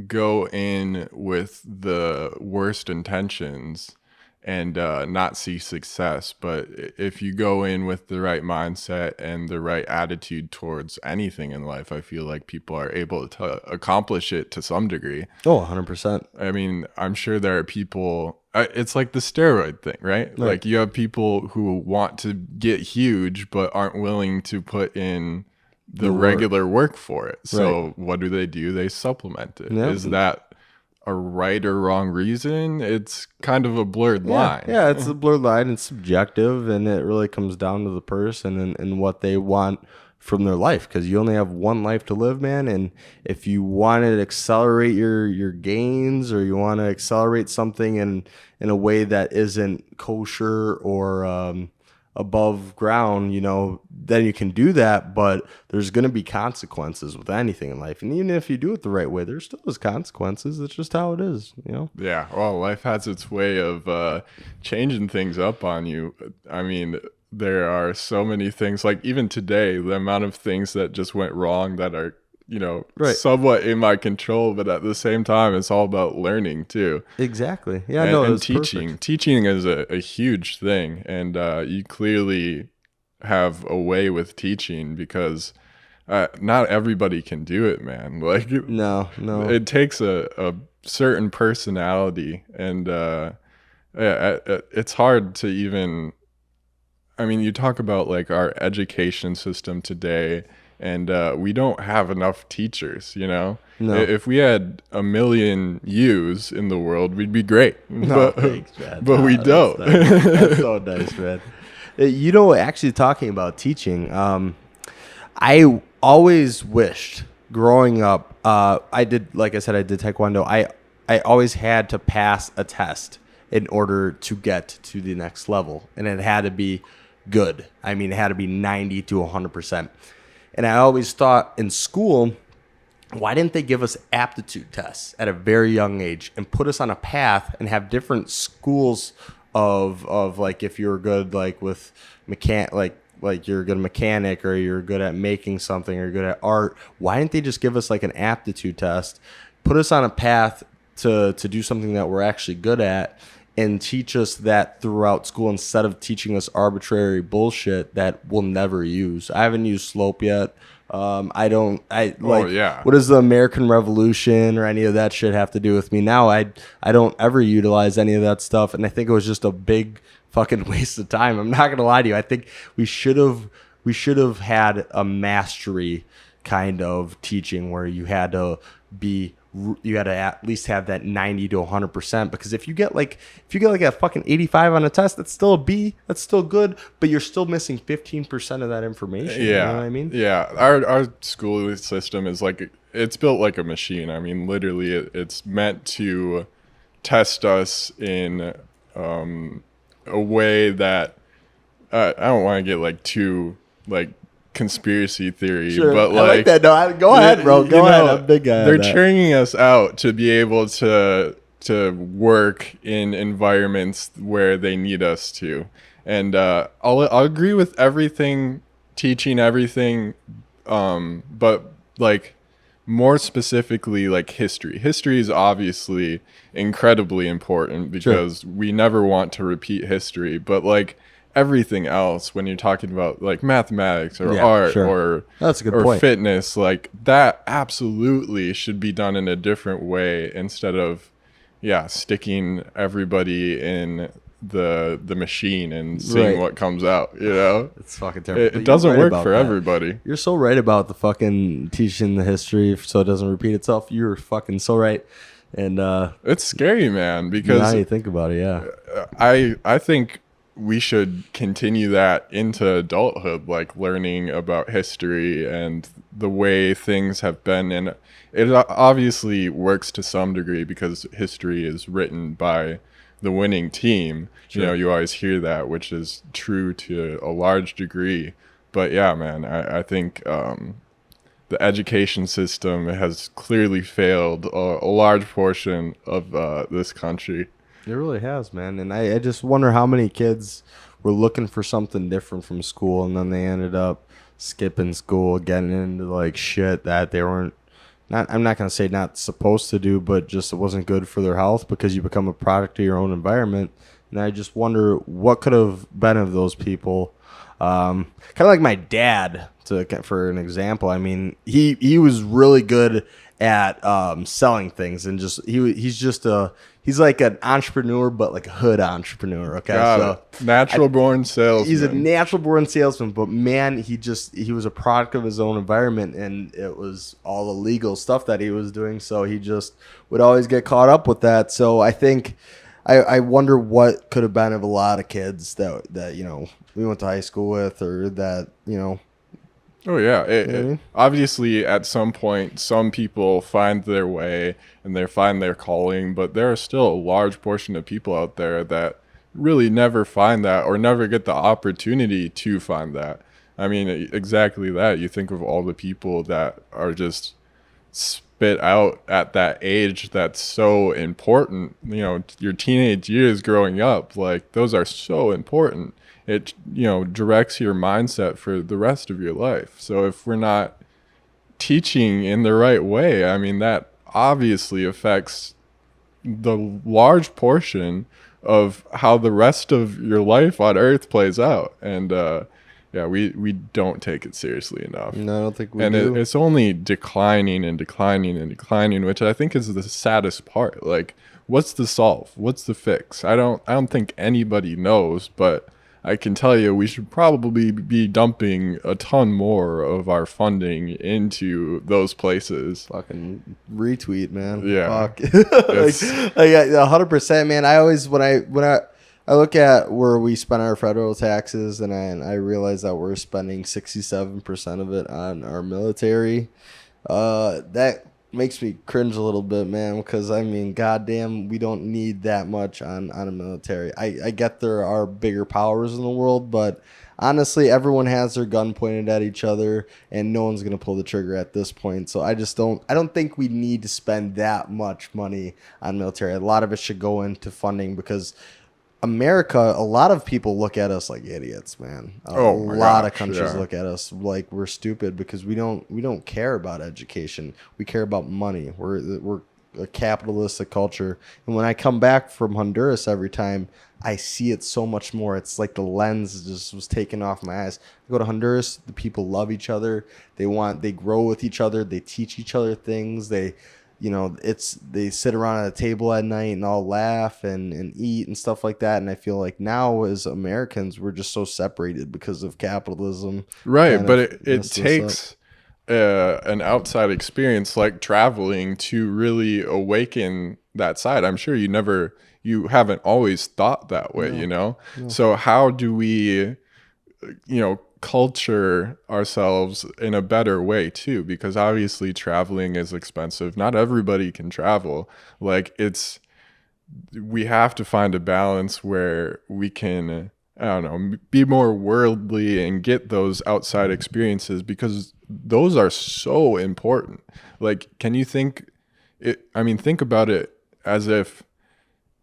S1: go in with the worst intentions and not see success. But if you go in with the right mindset and the right attitude towards anything in life, I feel like people are able to accomplish it to some degree.
S2: Oh, 100%.
S1: I mean, I'm sure there are people, it's like the steroid thing, right? Like you have people who want to get huge but aren't willing to put in the regular work for it. So what do? They supplement it. Is that a right or wrong reason? It's kind of a blurred line.
S2: Yeah, it's a blurred line. It's subjective, and it really comes down to the person and what they want from their life, because you only have one life to live, man. And if you want to accelerate your gains, or you want to accelerate something in a way that isn't kosher or above ground, you know, then you can do that. But there's going to be consequences with anything in life, and even if you do it the right way, there's still those consequences. It's just how it is, you know.
S1: Yeah, well, life has its way of changing things up on you. I mean, there are so many things, like even today, the amount of things that just went wrong that are, you know, somewhat in my control, but at the same time, it's all about learning too.
S2: Exactly. Yeah,
S1: and teaching. Perfect. Teaching is a huge thing, and you clearly have a way with teaching, because not everybody can do it, man. Like,
S2: no,
S1: it takes a certain personality, and it's hard to even. I mean, you talk about like our education system today, and we don't have enough teachers, you know?
S2: No.
S1: If we had 1 million yous in the world, we'd be great.
S2: No, thanks, man.
S1: But we don't.
S2: That's so nice, man. You know, actually talking about teaching, I always wished growing up, I did Taekwondo. I always had to pass a test in order to get to the next level, and it had to be good. I mean, it had to be 90 to 100%. And I always thought in school, why didn't they give us aptitude tests at a very young age and put us on a path and have different schools of like, if you're good like with like you're a good mechanic, or you're good at making something, or you're good at art, why didn't they just give us like an aptitude test, put us on a path to do something that we're actually good at, and teach us that throughout school, instead of teaching us arbitrary bullshit that we'll never use. I haven't used slope yet. What does the American Revolution or any of that shit have to do with me now? I don't ever utilize any of that stuff, and I think it was just a big fucking waste of time. I'm not gonna lie to you. I think we should have had a mastery kind of teaching where you had to at least have that 90 to 100%, because if you get like a fucking 85 on a test, that's still a B, that's still good, but you're still missing 15% of that information.
S1: Yeah.
S2: You know what I mean?
S1: Yeah. Our school system is like, it's built like a machine. I mean, literally it's meant to test us in a way that I don't want to get like too like conspiracy theory,
S2: sure.
S1: but
S2: I like that. No, go ahead, bro. Go ahead. I'm a big guy.
S1: They're training us out to be able to work in environments where they need us to, and I'll agree with everything, teaching everything, but like more specifically like history. History is obviously incredibly important, because we never want to repeat history, but like everything else when you're talking about like mathematics or
S2: Yeah,
S1: art
S2: sure.
S1: or
S2: That's a good
S1: or
S2: point.
S1: fitness, like that absolutely should be done in a different way instead of sticking everybody in the machine and seeing
S2: Right.
S1: what comes out, you know.
S2: It's fucking terrible.
S1: It
S2: But you're
S1: doesn't
S2: right
S1: work
S2: about
S1: for
S2: that.
S1: everybody.
S2: You're so right about the fucking teaching the history so it doesn't repeat itself. You're fucking so right. And
S1: It's scary, man,
S2: now
S1: because
S2: you think about it, yeah.
S1: I think we should continue that into adulthood, like learning about history and the way things have been. And it obviously works to some degree because history is written by the winning team.
S2: Sure.
S1: You know, you always hear that, which is true to a large degree. But yeah, man, I think the education system has clearly failed a large portion of this country.
S2: It really has, man. And I just wonder how many kids were looking for something different from school and then they ended up skipping school, getting into like shit that they weren't not I'm not gonna say not supposed to do, but just it wasn't good for their health because you become a product of your own environment. And I just wonder what could have been of those people. Kind of like my dad, for an example. I mean, he was really good at selling things and he's like an entrepreneur, but like a hood entrepreneur. Okay,
S1: Got it. Natural born salesman.
S2: he's a natural born salesman, but man, he was a product of his own environment, and it was all illegal stuff that he was doing. So he just would always get caught up with that. So I think I wonder what could have been of a lot of kids that you know we went to high school with, or that you know.
S1: Oh yeah,
S2: You know what I mean?
S1: obviously at some point some people find their way and they find their calling, but there are still a large portion of people out there that really never find that or never get the opportunity to find that. I mean, exactly that. You think of all the people that are just spit out at that age that's so important. You know, your teenage years growing up, like those are so important. It, you know, directs your mindset for the rest of your life. So if we're not teaching in the right way, I mean, that obviously affects the large portion of how the rest of your life on earth plays out. And we don't take it seriously enough.
S2: No, I don't think we
S1: And
S2: do.
S1: it's only declining and declining and declining, which I think is the saddest part. Like, what's the solve? What's the fix? I don't think anybody knows, but I can tell you we should probably be dumping a ton more of our funding into those places.
S2: Fucking retweet, man.
S1: Yeah.
S2: Fuck. like 100%, man. I always when I look at where we spend our federal taxes, and I realize that we're spending 67% of it on our military. That makes me cringe a little bit, man, because I mean, goddamn, we don't need that much on a military. I get there are bigger powers in the world, but honestly, everyone has their gun pointed at each other, and no one's gonna pull the trigger at this point. So I don't think we need to spend that much money on military. A lot of it should go into funding because America, a lot of people look at us like idiots, man. A lot of countries look at us like we're stupid because we don't care about education. We care about money. We're a capitalistic culture. And when I come back from Honduras every time, I see it so much more. It's like the lens just was taken off my eyes. I go to Honduras, the people love each other. They grow with each other. They teach each other things. They sit around at a table at night and all laugh and eat and stuff like that. And I feel like now as Americans, we're just so separated because of capitalism.
S1: Right,
S2: kind
S1: but
S2: of
S1: it takes an outside experience like traveling to really awaken that side. I'm sure you haven't always thought that way, you know? So how do we, culture ourselves in a better way too? Because obviously traveling is expensive. Not everybody can travel. Like we have to find a balance where we can, I don't know, be more worldly and get those outside experiences because those are so important. Like, can you think about it as if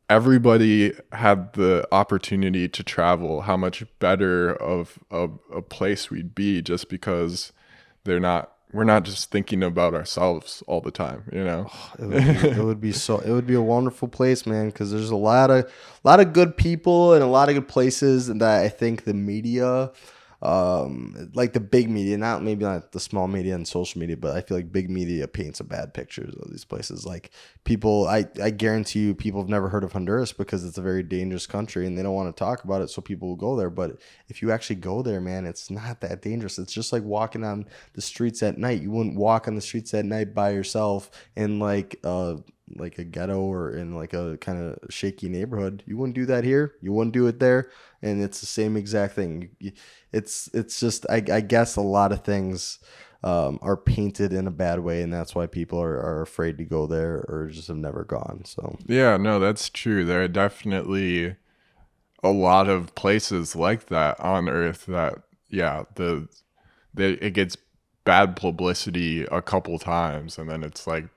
S1: everybody had the opportunity to travel, how much better of a place we'd be just because they're not we're not just thinking about ourselves all the time, you know.
S2: It would be a wonderful place, man, because there's a lot of good people and a lot of good places, and that I think the media, like the big media, maybe not the small media and social media, but I feel like big media paints a bad picture of these places. Like people, I guarantee you, people have never heard of Honduras because it's a very dangerous country and they don't want to talk about it, so people will go there. But if you actually go there, man, it's not that dangerous. It's just like walking on the streets at night. You wouldn't walk on the streets at night by yourself in like a ghetto or in like a kind of shaky neighborhood. You wouldn't do that here. You wouldn't do it there. And it's the same exact thing. It's just, I guess a lot of things are painted in a bad way, and that's why people are afraid to go there or just have never gone. So
S1: yeah, no, that's true. There are definitely a lot of places like that on Earth that, yeah, it gets bad publicity a couple times, and then it's like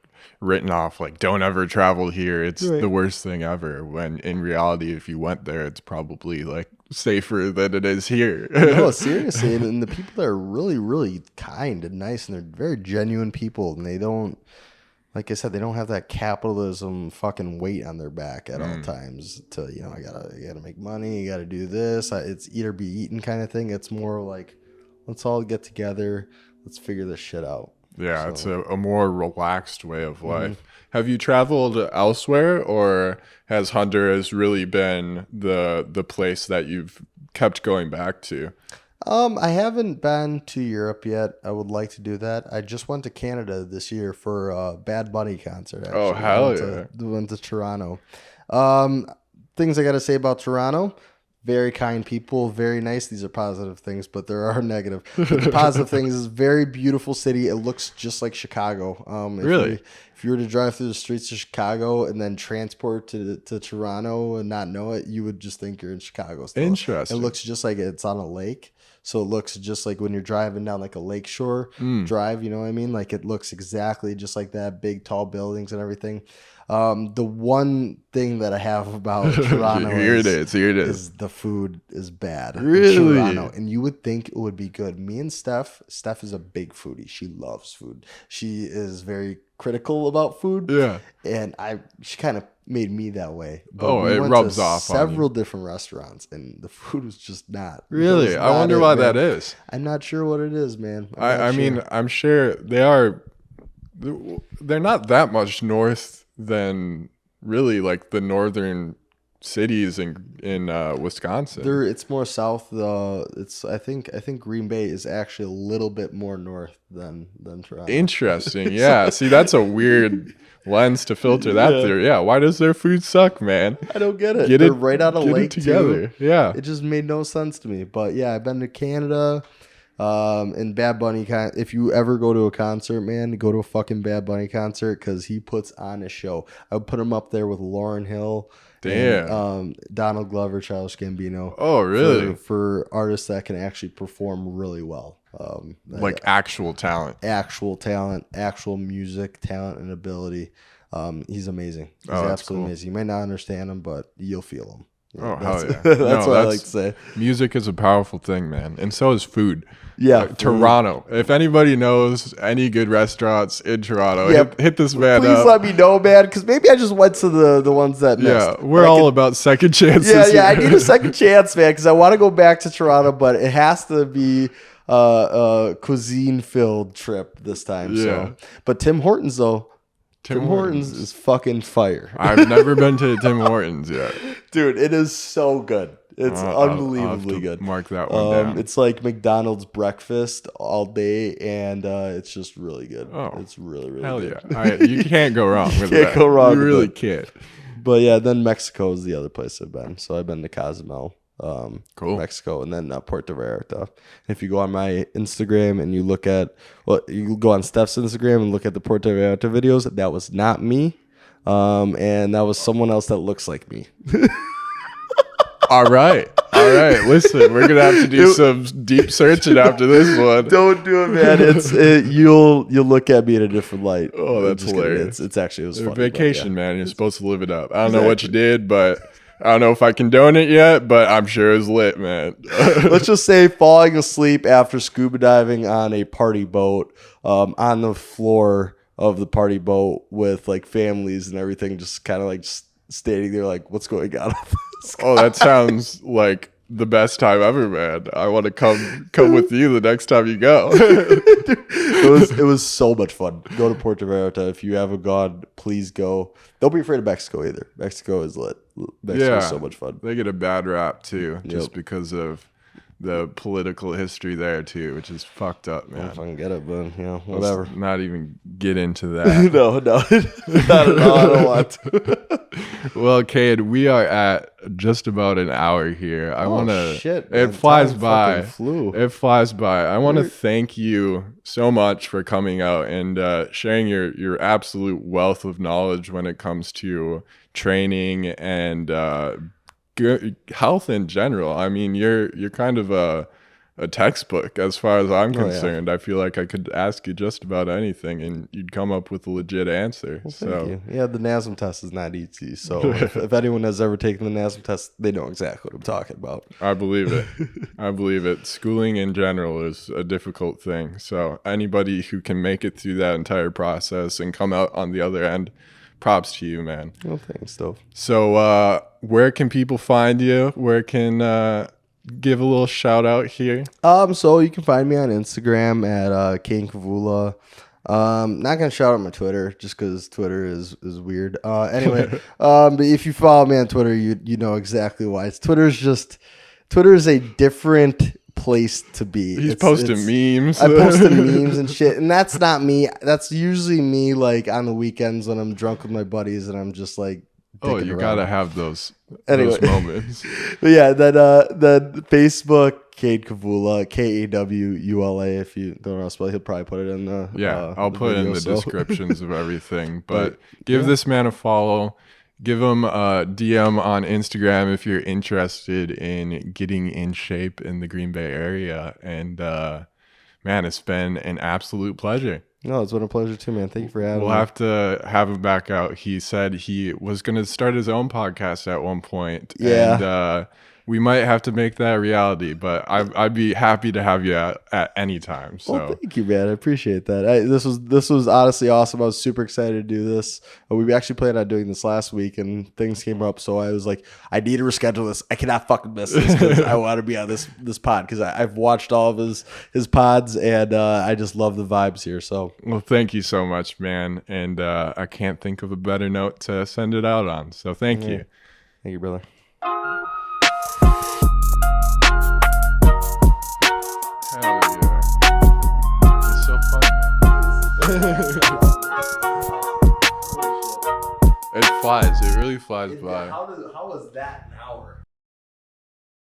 S1: written off like, don't ever travel here, it's
S2: right.
S1: the worst thing ever, when in reality, if you went there, it's probably like safer than it is here.
S2: No, seriously. And the people there are really, really kind and nice, and they're very genuine people, and they don't, like I said, they don't have that capitalism fucking weight on their back at all times to, you know, I gotta make money, you gotta do this, it's eat or be eaten kind of thing. It's more like, let's all get together, let's figure this shit out.
S1: Yeah,
S2: So,
S1: it's a more relaxed way of life. Have you traveled elsewhere, or has Honduras really been the place that you've kept going back to?
S2: I haven't been to Europe yet. I would like to do that. I just went to Canada this year for a Bad Bunny concert. Actually.
S1: Oh, hell yeah.
S2: Went to Toronto. Things I got to say about Toronto. Very kind people, very nice. These are positive things, but there are negative. But the positive things is very beautiful city. It looks just like Chicago.
S1: Really?
S2: If you were to drive through the streets of Chicago and then transport to Toronto and not know it, you would just think you're in Chicago still.
S1: Interesting.
S2: It looks just like it's on a lake. So it looks just like when you're driving down like a lakeshore drive, you know what I mean? Like it looks exactly just like that, big tall buildings and everything. The one thing that I have about Toronto is the food is bad.
S1: Really?
S2: In Toronto, and you would think it would be good. Me and Steph is a big foodie. She loves food. She is very critical about food.
S1: Yeah.
S2: And she kind of made me that way.
S1: But it rubs off
S2: several different restaurants, and the food was just not.
S1: Really? I wonder why that is.
S2: I'm not sure what it is, man.
S1: I mean, I'm sure they're not that much north than really like the northern cities in Wisconsin.
S2: It's more south. I think Green Bay is actually a little bit more north than Toronto.
S1: Interesting. Yeah. See, that's a weird lens to filter that through. Yeah. Why does their food suck, man?
S2: I don't get it. They're right out of lake together.
S1: Too. Yeah.
S2: It just made no sense to me. But yeah, I've been to Canada. And Bad Bunny, if you ever go to a concert, man, go to a fucking Bad Bunny concert because he puts on a show. I would put him up there with Lauryn Hill, and, Donald Glover, Childish Gambino.
S1: Oh, really?
S2: For artists that can actually perform really well.
S1: Like actual talent,
S2: actual music, talent, and ability. He's amazing. He's absolutely amazing. You might not understand him, but you'll feel him.
S1: Oh, hell yeah.
S2: That's what I like to say.
S1: Music is a powerful thing, man. And so is food.
S2: Yeah.
S1: Toronto. If anybody knows any good restaurants in Toronto, hit this man
S2: up. Please let me know, man, because maybe I just went to the ones that missed.
S1: Yeah, we're all about second chances.
S2: Yeah, I need a second chance, man, because I want to go back to Toronto, but it has to be a cuisine-filled trip this time. Yeah. So. But Tim Hortons, though. Tim Hortons is fucking fire.
S1: I've never been to Tim Hortons yet.
S2: Dude, it is so good. It's unbelievably good.
S1: Mark that one down.
S2: It's like McDonald's breakfast all day, and it's just really good.
S1: Oh,
S2: it's really, really
S1: hell
S2: good.
S1: Yeah. You can't go wrong with that.
S2: You can't go wrong
S1: You really can't.
S2: But yeah, then Mexico is the other place I've been. So I've been to Cozumel, Mexico, and then Puerto Vallarta. If you go on my Instagram and you look at, you go on Steph's Instagram and look at the Puerto Vallarta videos, that was not me. And that was someone else that looks like me.
S1: All right. Listen, we're gonna have to do some deep searching after this one.
S2: Don't do it, man. You'll look at me in a different light.
S1: Oh, that's hilarious.
S2: It was funny.
S1: Vacation, man. You're supposed to live it up. I don't know what you did, but I don't know if I condone it yet, but I'm sure it's lit, man.
S2: Let's just say falling asleep after scuba diving on a party boat, on the floor of the party boat with like families and everything, just kind of like just standing there like, what's going on?
S1: Oh, that sounds like the best time ever, man. I want to come with you the next time you go.
S2: It was so much fun. Go to Puerto Vallarta. If you haven't gone, please go. Don't be afraid of Mexico either. Mexico is lit. Mexico is so much fun.
S1: They get a bad rap too, just because of the political history there too, which is fucked up, man.
S2: I don't fucking get it, but whatever.
S1: Let's not even get into that.
S2: No, not at all. I don't want to.
S1: Well, Cade, we are at just about an hour here.
S2: Shit,
S1: it flies by.
S2: Flew.
S1: It flies by. I want to thank you so much for coming out and sharing your absolute wealth of knowledge when it comes to training and health in general. I mean, you're kind of a textbook as far as I'm concerned. I feel like I could ask you just about anything and you'd come up with a legit answer.
S2: Well, thank you. Yeah, the NASM test is not easy. So if anyone has ever taken the NASM test, they know exactly what I'm talking about.
S1: I believe it. I believe it. Schooling in general is a difficult thing. So anybody who can make it through that entire process and come out on the other end, props to you, man.
S2: Well, thanks, Stahv.
S1: So where can people find you? Where can give a little shout out here?
S2: So you can find me on Instagram at Cain Kawula. Not gonna shout out my Twitter just because Twitter is weird. Anyway, but if you follow me on Twitter, you know exactly why. Twitter is a different place to be.
S1: He's posting memes.
S2: I posted memes and shit, and that's not me. That's usually me like on the weekends when I'm drunk with my buddies and I'm just like.
S1: Oh, you gotta have those moments.
S2: But yeah, then Facebook, Cain Kawula, Kawula. If you don't know how to spell, he'll probably put it in the
S1: I'll put it in the descriptions of everything. But give this man a follow. Give him a DM on Instagram if you're interested in getting in shape in the Green Bay area. And man, it's been an absolute pleasure.
S2: No, it's been a pleasure too, man. Thank you for having me.
S1: We'll have to have him back out. He said he was going to start his own podcast at one point.
S2: Yeah.
S1: And we might have to make that a reality, but I'd be happy to have you at any time. So
S2: well, thank you, man. I appreciate that. This was honestly awesome. I was super excited to do this. We actually planned on doing this last week, and things came up, so I was like, I need to reschedule this. I cannot fucking miss this because I want to be on this pod because I've watched all of his pods, and I just love the vibes here. So
S1: well, thank you so much, man. And I can't think of a better note to send it out on. So thank you.
S2: Thank you, brother.
S1: Hell yeah. It's so fun. It flies. It really flies by.
S2: How was that an hour?